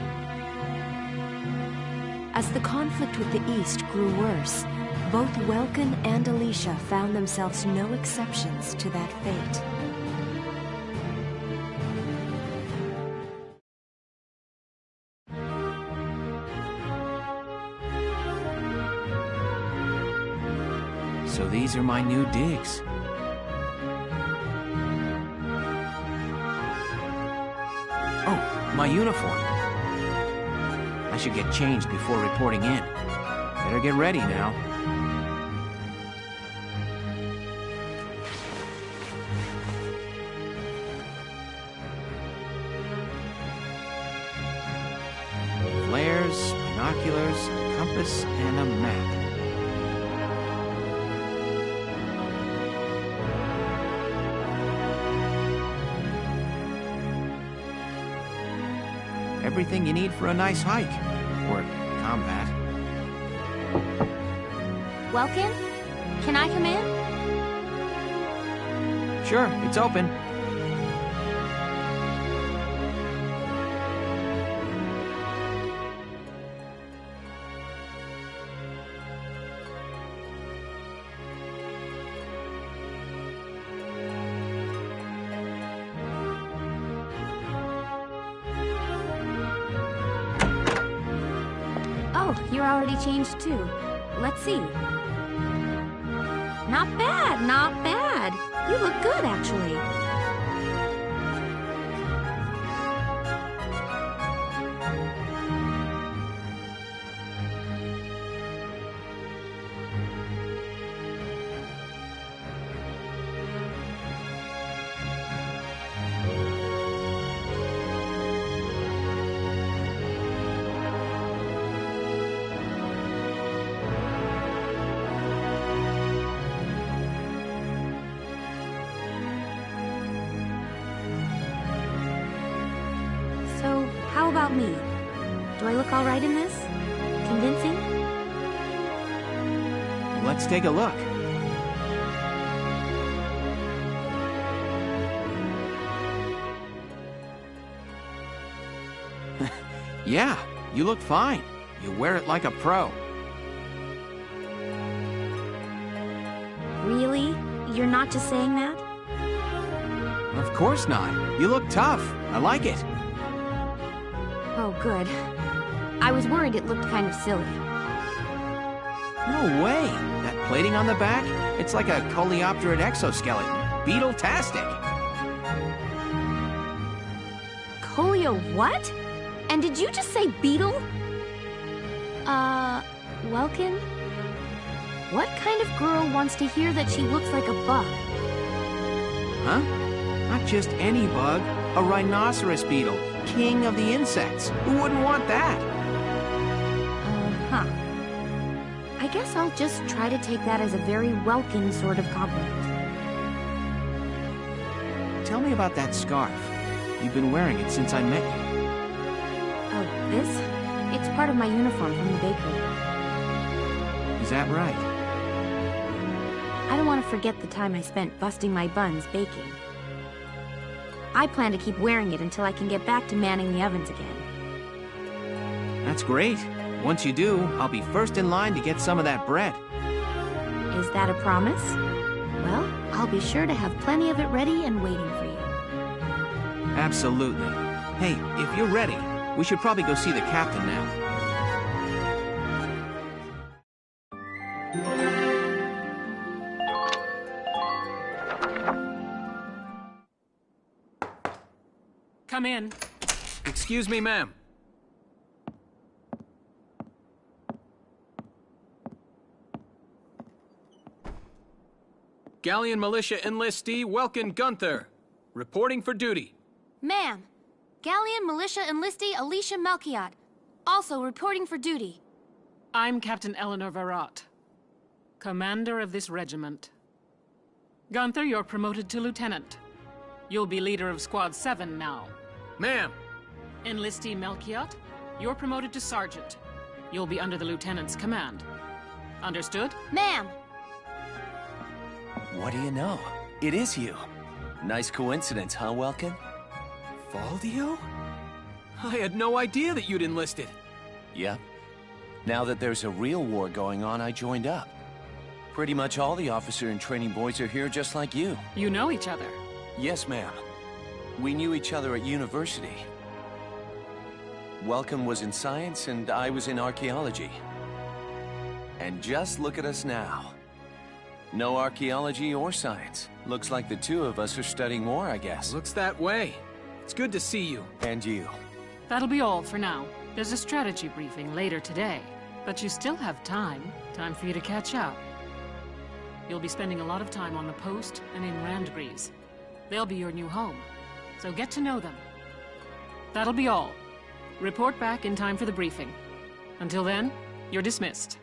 As the conflict with the East grew worse, both Welkin and Alicia found themselves no exceptions to that fate. So these are my new digs. Oh, my uniform. I should get changed before reporting in. Better get ready now. Flares, binoculars, a compass, and a map. Everything you need for a nice hike. Or combat. Welkin? Can I come in? Sure, it's open. You're already changed too. Let's see. Not bad, not bad. You look good, actually. How about me? Do I look all right in this? Convincing? Let's take a look. Yeah, you look fine. You wear it like a pro. Really? You're not just saying that? Of course not. You look tough. I like it. Oh, good. I was worried it looked kind of silly. No way! That plating on the back? It's like a coleopterate exoskeleton. Beetle-tastic! Coleo what? And did you just say beetle? Welkin? What kind of girl wants to hear that she looks like a bug? Huh? Not just any bug. A rhinoceros beetle. King of the insects. Who wouldn't want that? Uh-huh. I guess I'll just try to take that as a very Welkin sort of compliment. Tell me about that scarf. You've been wearing it since I met you. Oh, this? It's part of my uniform from the bakery. Is that right? I don't want to forget the time I spent busting my buns baking. I plan to keep wearing it until I can get back to manning the ovens again. That's great. Once you do, I'll be first in line to get some of that bread. Is that a promise? Well, I'll be sure to have plenty of it ready and waiting for you. Absolutely. Hey, if you're ready, we should probably go see the captain now. Come in. Excuse me, ma'am. Galleon Militia Enlistee Welkin Gunther, reporting for duty. Ma'am, Galleon Militia Enlistee Alicia Melchiot, also reporting for duty. I'm Captain Eleanor Varrot, commander of this regiment. Gunther, you're promoted to lieutenant. You'll be leader of Squad 7 now. Ma'am! Enlistee Melchiot, you're promoted to sergeant. You'll be under the lieutenant's command. Understood? Ma'am! What do you know? It is you. Nice coincidence, huh, Welkin? Valdio? I had no idea that you'd enlisted. Yep. Now that there's a real war going on, I joined up. Pretty much all the officer and training boys are here just like you. You know each other? Yes, ma'am. We knew each other at university. Welkin was in science and I was in archaeology. And just look at us now. No archaeology or science. Looks like the two of us are studying war, I guess. Looks that way. It's good to see you. And you. That'll be all for now. There's a strategy briefing later today, but you still have time. Time for you to catch up. You'll be spending a lot of time on the post and in Randbreeze. They'll be your new home, so get to know them. That'll be all. Report back in time for the briefing. Until then, you're dismissed.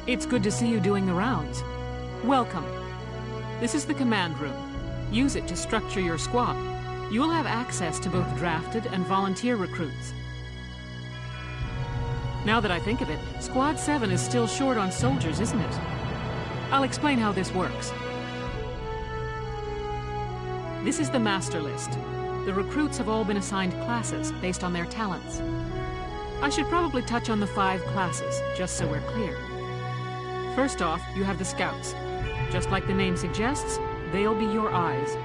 It's good to see you doing the rounds. Welcome. This is the command room. Use it to structure your squad. You will have access to both drafted and volunteer recruits. Now that I think of it, Squad 7 is still short on soldiers, isn't it? I'll explain how this works. This is the master list. The recruits have all been assigned classes based on their talents. I should probably touch on the 5 classes, just so we're clear. First off, you have the Scouts. Just like the name suggests, they'll be your eyes.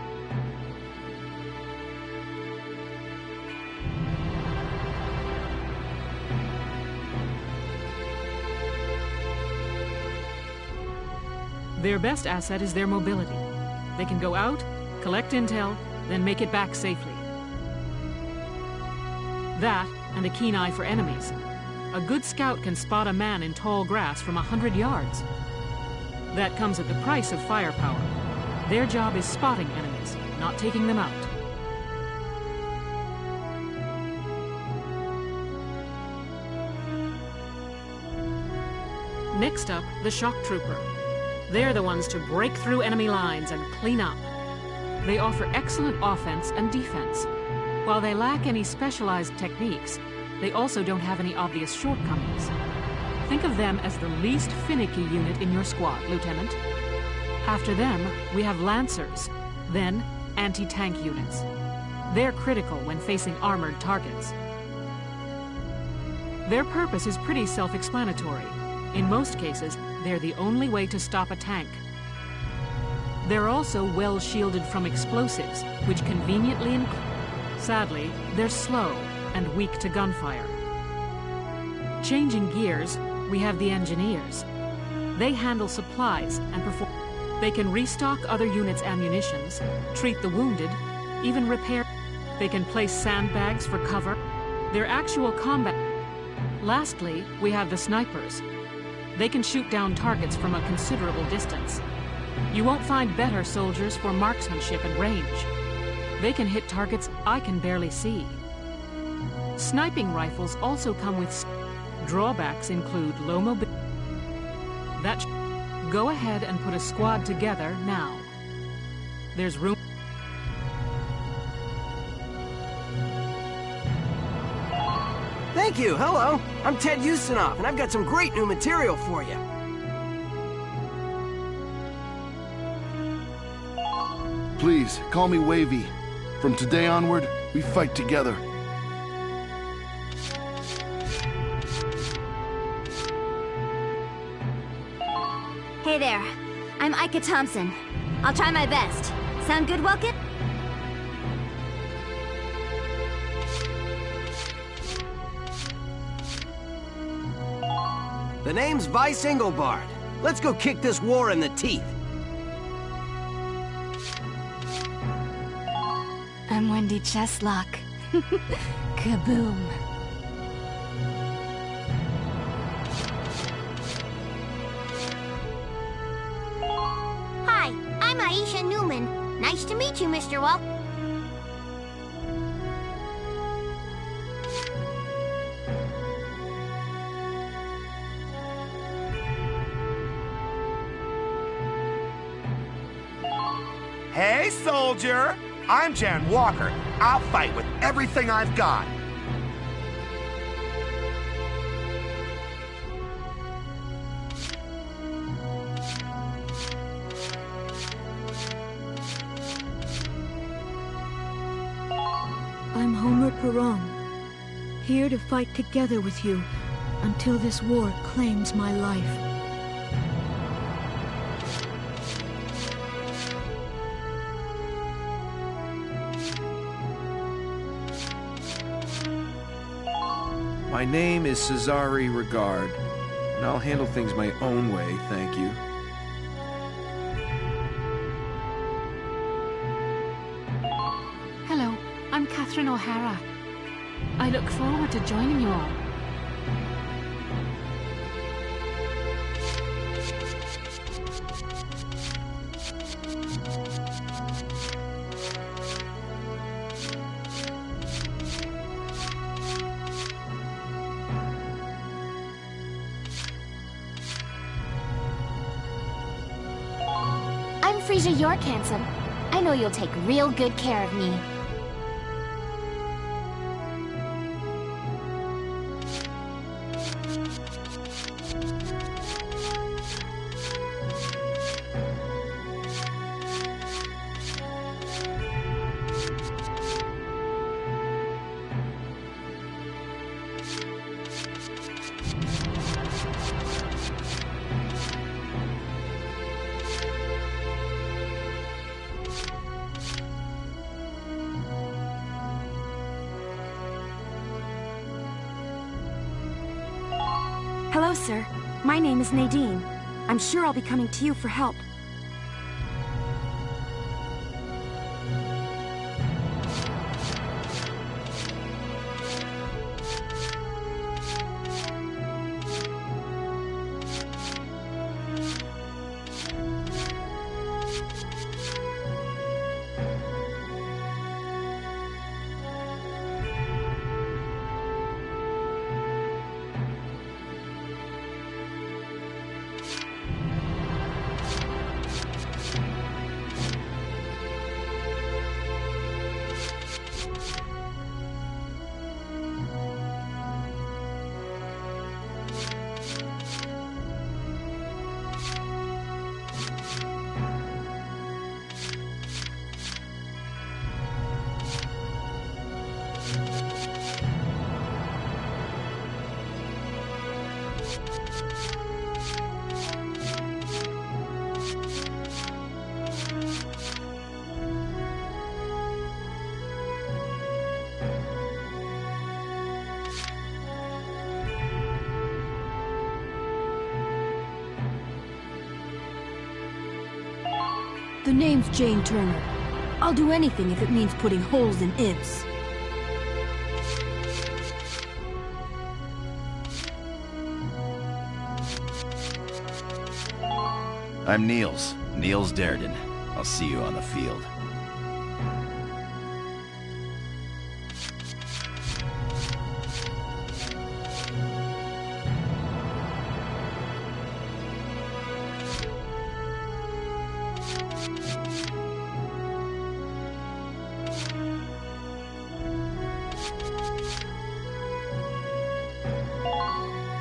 Their best asset is their mobility. They can go out, collect intel, then make it back safely. That, and a keen eye for enemies. A good scout can spot a man in tall grass from 100 yards. That comes at the price of firepower. Their job is spotting enemies, not taking them out. Next up, the shock trooper. They're the ones to break through enemy lines and clean up. They offer excellent offense and defense. While they lack any specialized techniques, they also don't have any obvious shortcomings. Think of them as the least finicky unit in your squad, Lieutenant. After them, we have Lancers, then anti-tank units. They're critical when facing armored targets. Their purpose is pretty self-explanatory. In most cases, they're the only way to stop a tank. They're also well shielded from explosives, which conveniently sadly, they're slow and weak to gunfire. Changing gears, we have the Engineers. They handle supplies and perform. They can restock other units' ammunitions, treat the wounded, even repair. They can place sandbags for cover. Their actual combat. Lastly, we have the Snipers. They can shoot down targets from a considerable distance. You won't find better soldiers for marksmanship and range. They can hit targets I can barely see. Sniping rifles also come with drawbacks include low mobility. Go ahead and put a squad together now. There's room. Thank you, hello. I'm Ted Ustinov, and I've got some great new material for you. Please, call me Wavy. From today onward, we fight together. Hey there, I'm Ika Thompson. I'll try my best. Sound good, Welkin? The name's Vice Engelbard. Let's go kick this war in the teeth. I'm Wendy Cheslock. Kaboom. Hi, I'm Aisha Newman. Nice to meet you, Mr. Welk. Hey, soldier! I'm Jan Walker. I'll fight with everything I've got. Perung, here to fight together with you until this war claims my life. My name is Cesare Regard, and I'll handle things my own way, thank you. Hello, I'm Catherine O'Hara. I look forward to joining you all. I'm Frisia York, handsome. I know you'll take real good care of me. Hello, sir. My name is Nadine. I'm sure I'll be coming to you for help. The name's Jane Turner. I'll do anything if it means putting holes in imps. I'm Niels Darden. I'll see you on the field.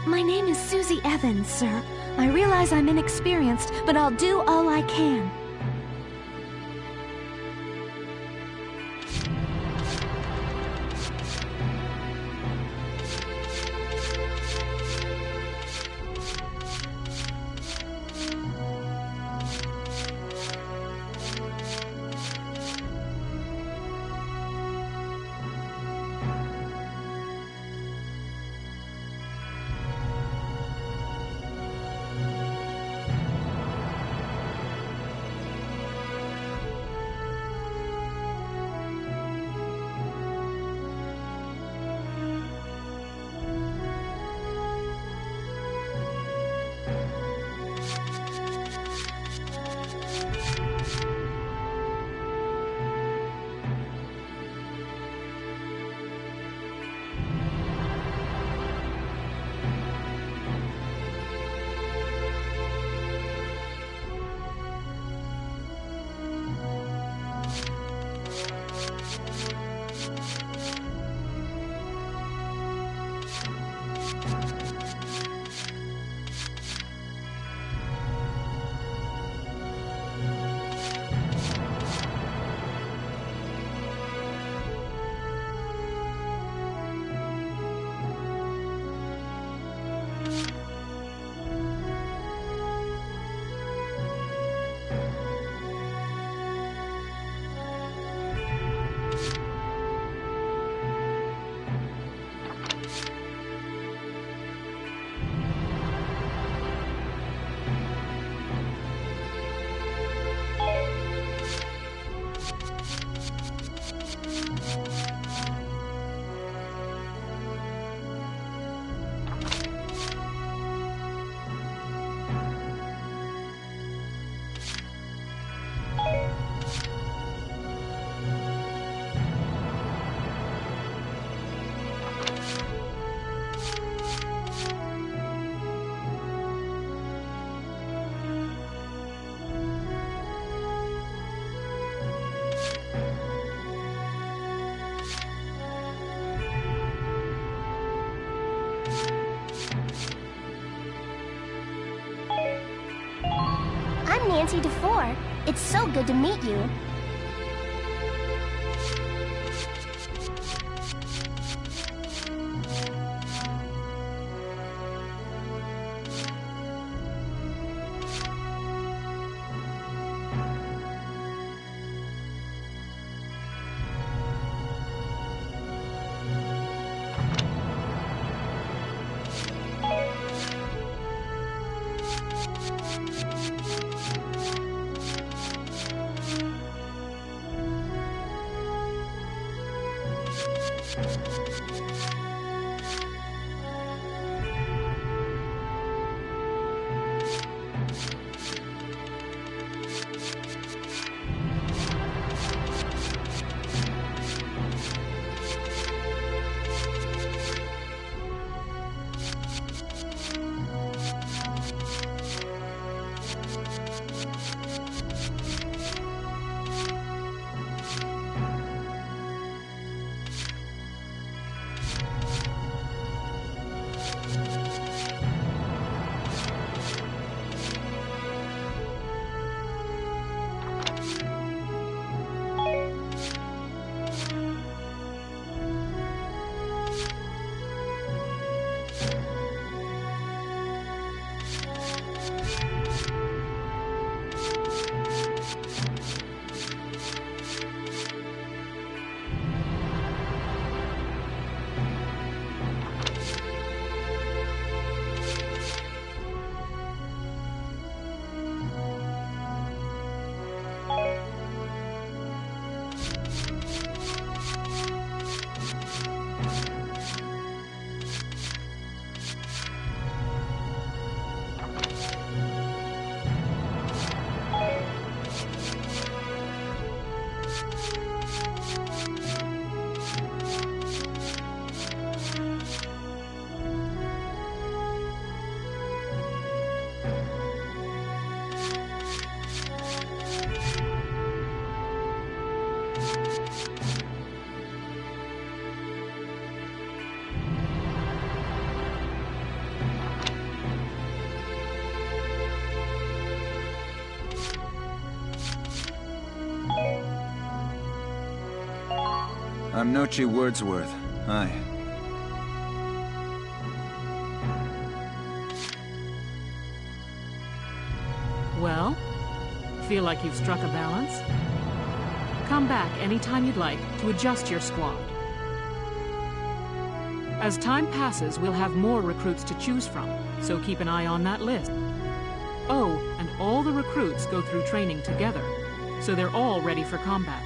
My name is Susie Evans, sir. I realize I'm inexperienced, but I'll do all I can. I'm Nancy DeFore. It's so good to meet you. I'm Nochi Wordsworth. Hi. Well, feel like you've struck a balance? Come back anytime you'd like to adjust your squad. As time passes, we'll have more recruits to choose from, so keep an eye on that list. Oh, and all the recruits go through training together, so they're all ready for combat.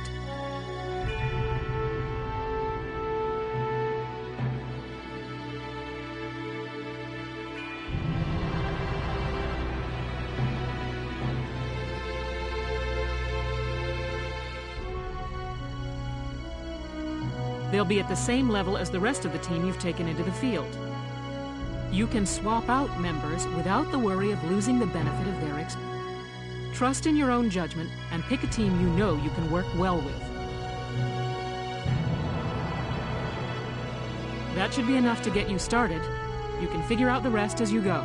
They'll be at the same level as the rest of the team you've taken into the field. You can swap out members without the worry of losing the benefit of their experience. Trust in your own judgment and pick a team you know you can work well with. That should be enough to get you started. You can figure out the rest as you go.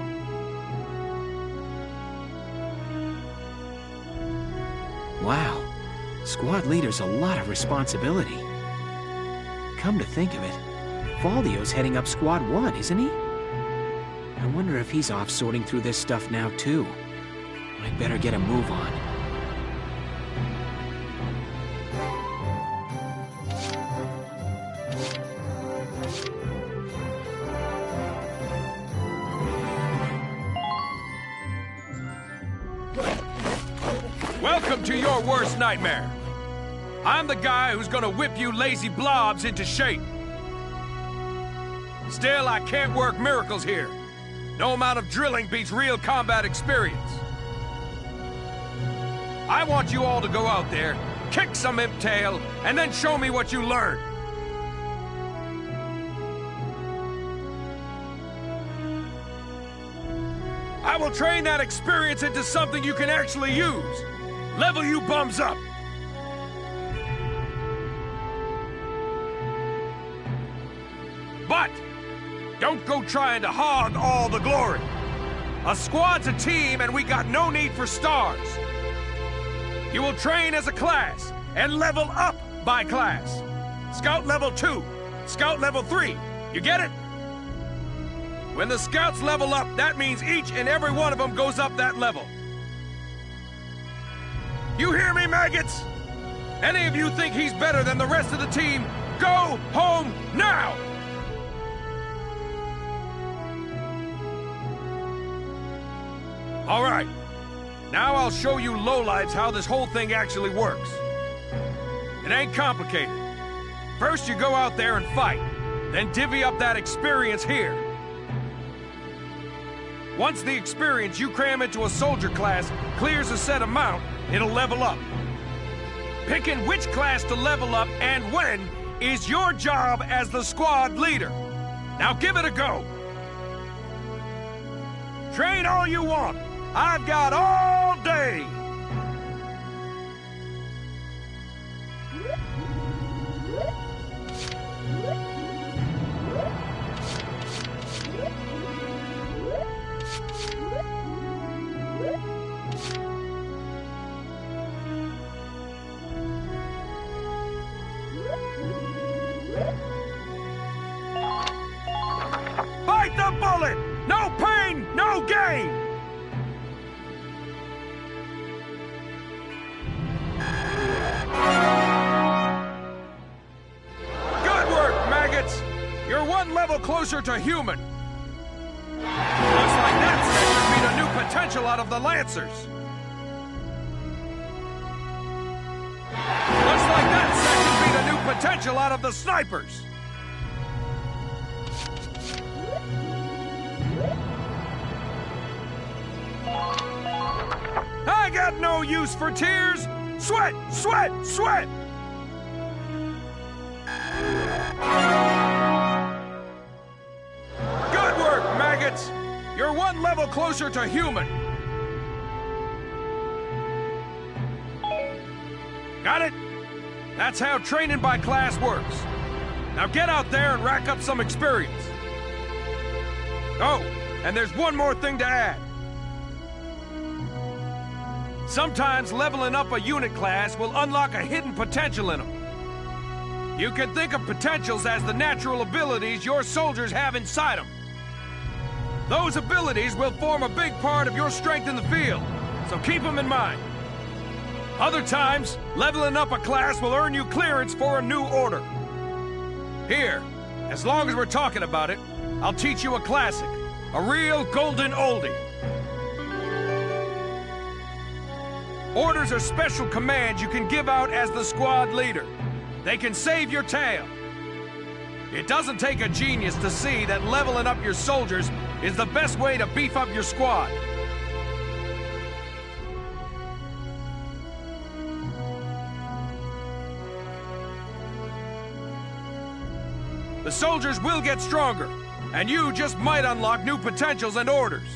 Wow. Squad leader's a lot of responsibility. Come to think of it, Faldio's heading up Squad 1, isn't he? I wonder if he's off sorting through this stuff now, too. I'd better get a move on. Welcome to your worst nightmare. I'm the guy who's gonna whip you lazy blobs into shape. Still, I can't work miracles here. No amount of drilling beats real combat experience. I want you all to go out there, kick some imp tail, and then show me what you learned. I will train that experience into something you can actually use. Level you bums up. But don't go trying to hog all the glory. A squad's a team, and we got no need for stars. You will train as a class and level up by class. Scout level 2, Scout level 3. You get it? When the scouts level up, that means each and every one of them goes up that level. You hear me, maggots? Any of you think he's better than the rest of the team, go home now! All right. Now I'll show you lowlights how this whole thing actually works. It ain't complicated. First you go out there and fight, then divvy up that experience here. Once the experience you cram into a soldier class clears a set amount, it'll level up. Picking which class to level up and when is your job as the squad leader. Now give it a go. Train all you want. I've got all day. Bite the bullet! No pain, no gain! Good work, maggots! You're one level closer to human. Looks like that section beat a new potential out of the Lancers. Looks like that section beat a new potential out of the Snipers. I got no use for tears! Sweat! Sweat! Sweat! Good work, maggots! You're one level closer to human. Got it? That's how training by class works. Now get out there and rack up some experience. Oh, and there's one more thing to add. Sometimes leveling up a unit class will unlock a hidden potential in them. You can think of potentials as the natural abilities your soldiers have inside them. Those abilities will form a big part of your strength in the field, so keep them in mind. Other times, leveling up a class will earn you clearance for a new order. Here, as long as we're talking about it, I'll teach you a classic, a real golden oldie. Orders are special commands you can give out as the squad leader. They can save your tail. It doesn't take a genius to see that leveling up your soldiers is the best way to beef up your squad. The soldiers will get stronger, and you just might unlock new potentials and orders.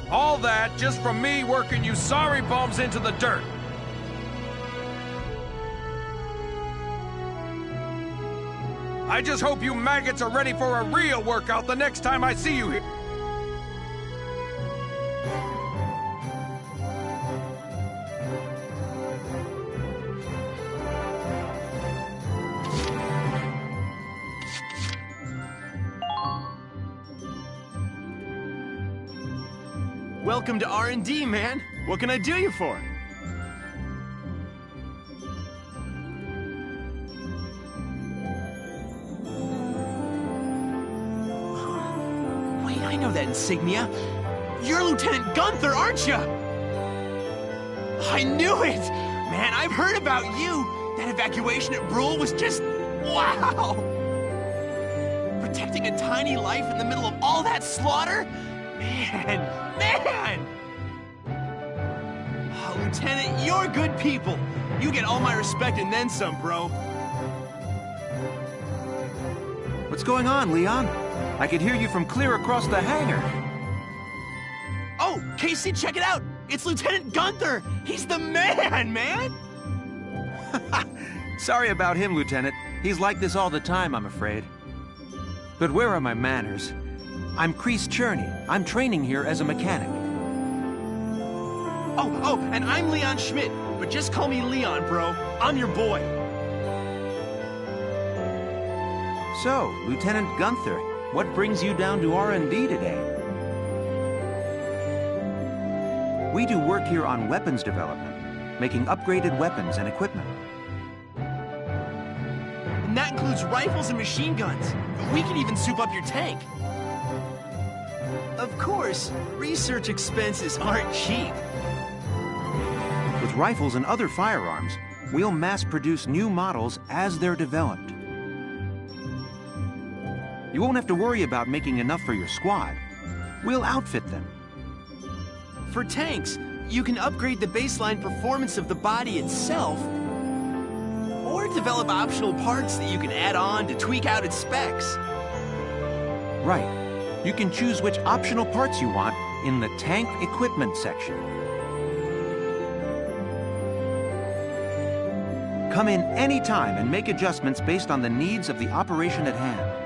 All that just from me working you sorry bums into the dirt. I just hope you maggots are ready for a real workout the next time I see you here. Welcome to R&D, man. What can I do you for? Wait, I know that insignia. You're Lieutenant Gunther, aren't you? I knew it! Man, I've heard about you. That evacuation at Brule was just... wow! Protecting a tiny life in the middle of all that slaughter? Man! Oh, Lieutenant, you're good people. You get all my respect and then some, bro. What's going on, Leon? I could hear you from clear across the hangar. Oh, Casey, check it out! It's Lieutenant Gunther! He's the man! Sorry about him, Lieutenant. He's like this all the time, I'm afraid. But where are my manners? I'm Kreese Cherney. I'm training here as a mechanic. Oh, and I'm Leon Schmidt, but just call me Leon, bro. I'm your boy. So, Lieutenant Gunther, what brings you down to R&D today? We do work here on weapons development, making upgraded weapons and equipment. And that includes rifles and machine guns. We can even soup up your tank. Of course, research expenses aren't cheap. With rifles and other firearms, we'll mass-produce new models as they're developed. You won't have to worry about making enough for your squad. We'll outfit them. For tanks, you can upgrade the baseline performance of the body itself, or develop optional parts that you can add on to tweak out its specs. Right. You can choose which optional parts you want in the tank equipment section. Come in any time and make adjustments based on the needs of the operation at hand.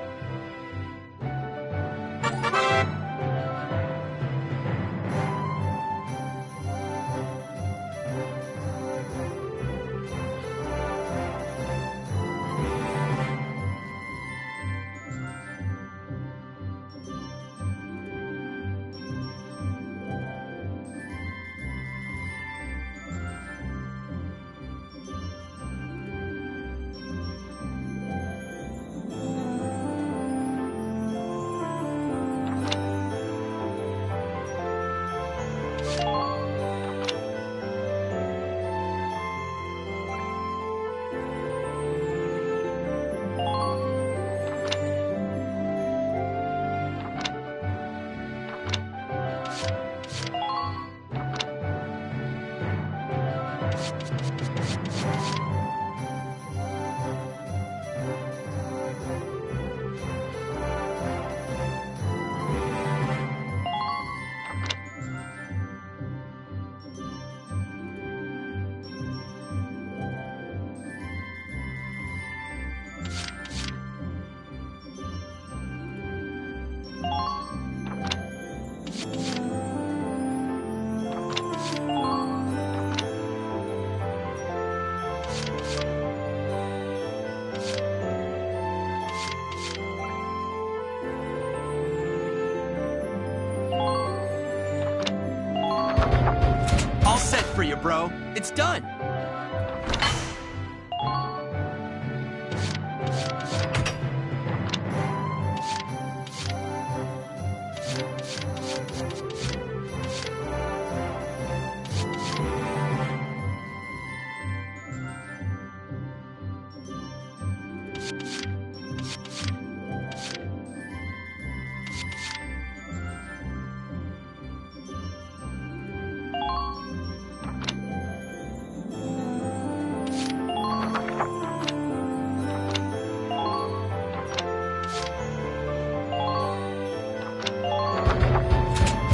All set for you, bro. It's done.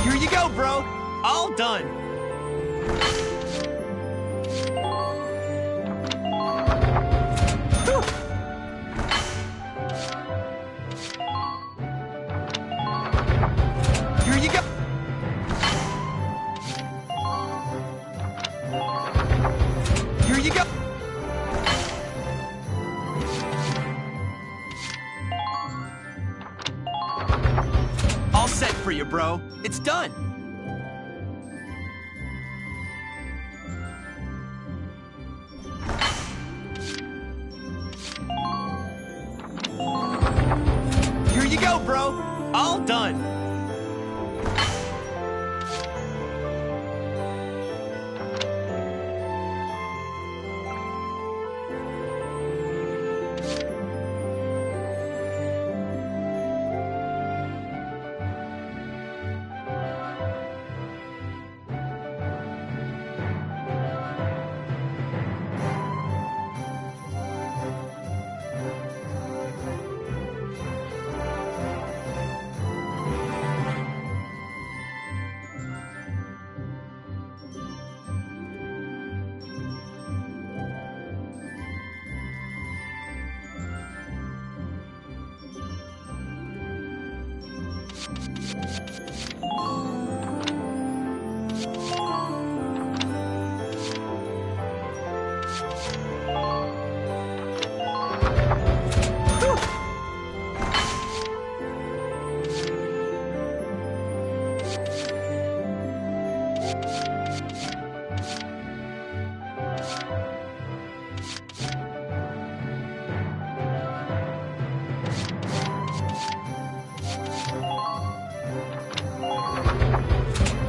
Here you go, bro. All done. Whew. Here you go. Here you go. All set for you, bro. It's done. Here you go, bro. All done.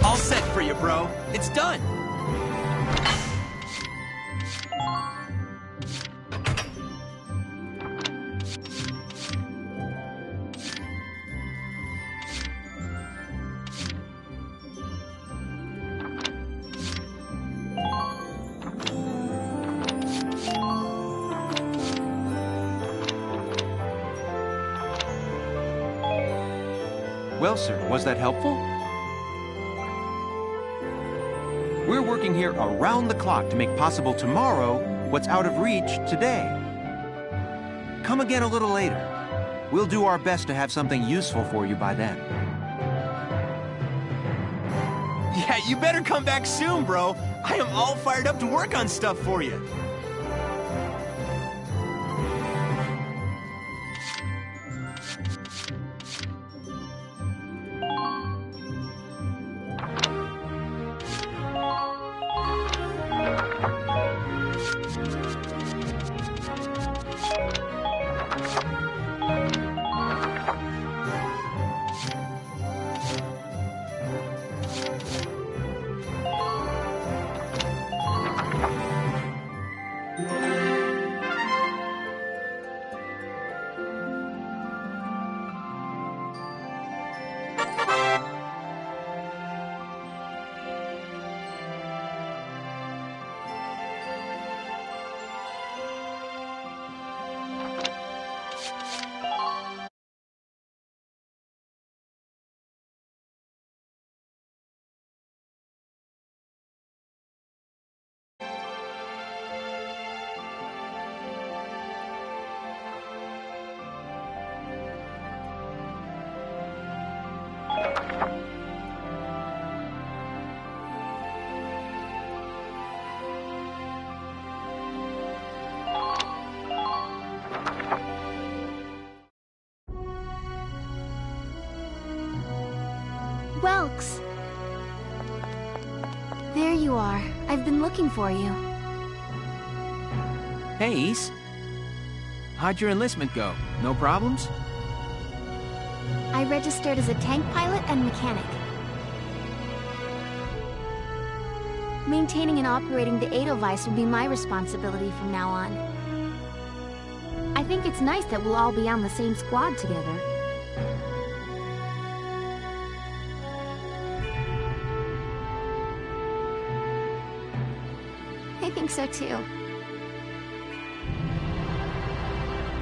All set for you, bro. It's done. Well, sir, was that helpful? We're working here around the clock to make possible tomorrow what's out of reach today. Come again a little later. We'll do our best to have something useful for you by then. Yeah, you better come back soon, bro. I am all fired up to work on stuff for you. Welks! There you are. I've been looking for you. Hey, Ace. How'd your enlistment go? No problems? I registered as a tank pilot and mechanic. Maintaining and operating the Edelweiss will be my responsibility from now on. I think it's nice that we'll all be on the same squad together. I think so too.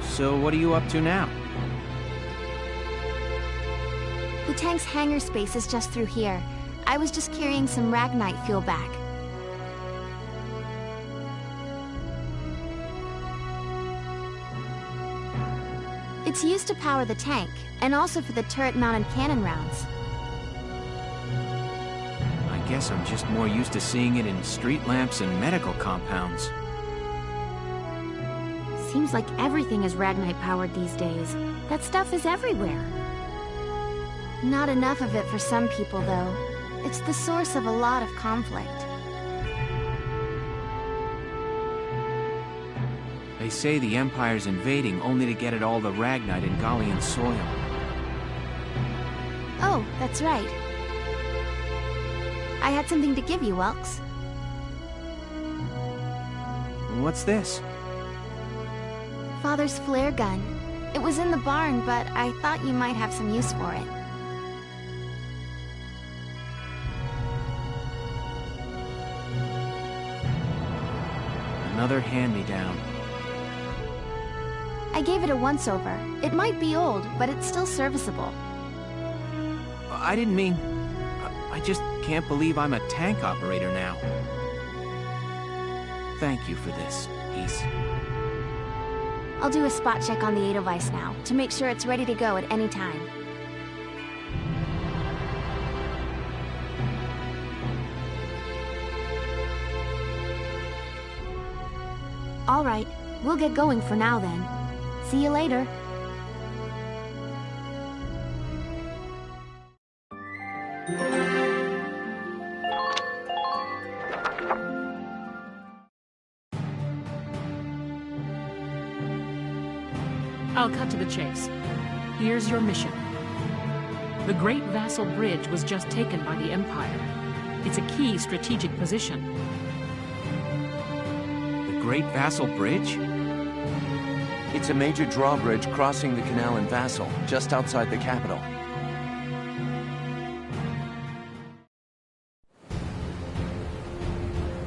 So what are you up to now? The tank's hangar space is just through here. I was just carrying some Ragnite fuel back. It's used to power the tank, and also for the turret-mounted cannon rounds. I guess I'm just more used to seeing it in street lamps and medical compounds. Seems like everything is Ragnite-powered these days. That stuff is everywhere. Not enough of it for some people, though. It's the source of a lot of conflict. They say the Empire's invading only to get at all the Ragnite in Gallian soil. Oh, that's right. I had something to give you, Welks. What's this? Father's flare gun. It was in the barn, but I thought you might have some use for it. Another hand-me-down. I gave it a once-over. It might be old, but it's still serviceable. I didn't mean... I just can't believe I'm a tank operator now. Thank you for this, Ace. I'll do a spot check on the Edelweiss now, to make sure it's ready to go at any time. All right, we'll get going for now then. See you later. I'll cut to the chase. Here's your mission. The Great Vassal Bridge was just taken by the Empire. It's a key strategic position. The Great Vassal Bridge? It's a major drawbridge crossing the canal in Vassal, just outside the capital.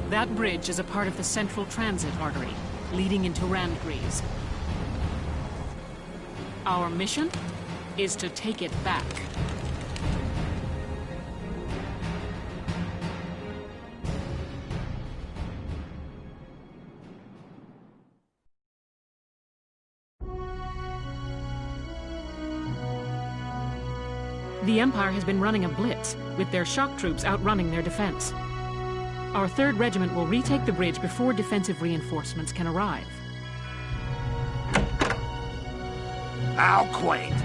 That bridge is a part of the central transit artery, leading into Randgreaves. Our mission is to take it back. The Empire has been running a blitz, with their shock troops outrunning their defense. Our 3rd Regiment will retake the bridge before defensive reinforcements can arrive. How quaint.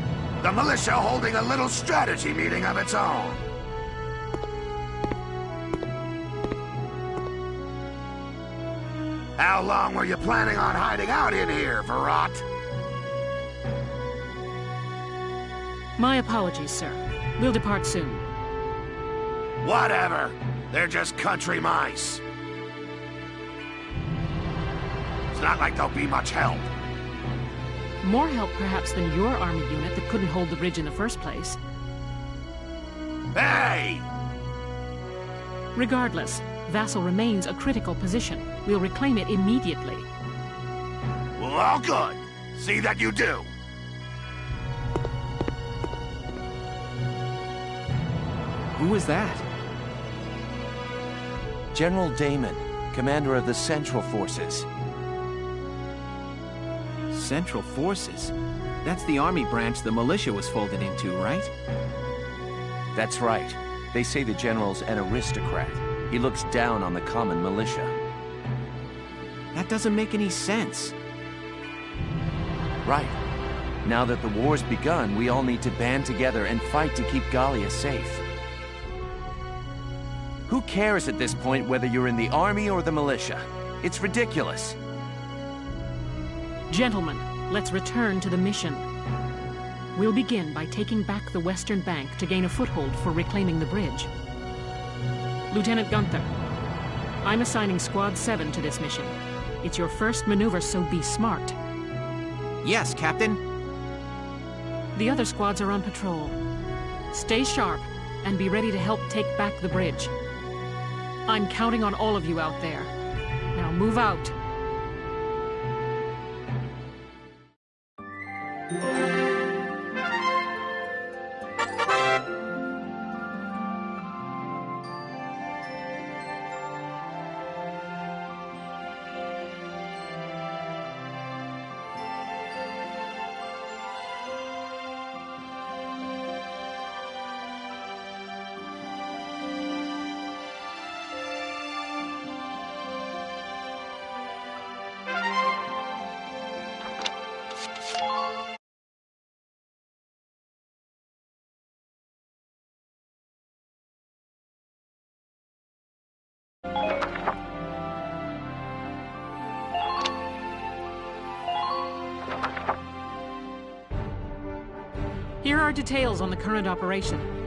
The militia holding a little strategy meeting of its own. How long were you planning on hiding out in here, Verrot? My apologies, sir. We'll depart soon. Whatever. They're just country mice. It's not like they'll be much help. More help, perhaps, than your army unit that couldn't hold the bridge in the first place. Hey! Regardless, Vassal remains a critical position. We'll reclaim it immediately. Well, all good. See that you do. Who is that? General Damon, commander of the Central Forces. Central Forces? That's the army branch the militia was folded into, right? That's right. They say the general's an aristocrat. He looks down on the common militia. That doesn't make any sense. Right. Now that the war's begun, we all need to band together and fight to keep Gallia safe. Who cares at this point whether you're in the army or the militia? It's ridiculous. Gentlemen, let's return to the mission. We'll begin by taking back the western bank to gain a foothold for reclaiming the bridge. Lieutenant Gunther, I'm assigning Squad 7 to this mission. It's your first maneuver, so be smart. Yes, Captain. The other squads are on patrol. Stay sharp and be ready to help take back the bridge. I'm counting on all of you out there. Now move out. Here are details on the current operation.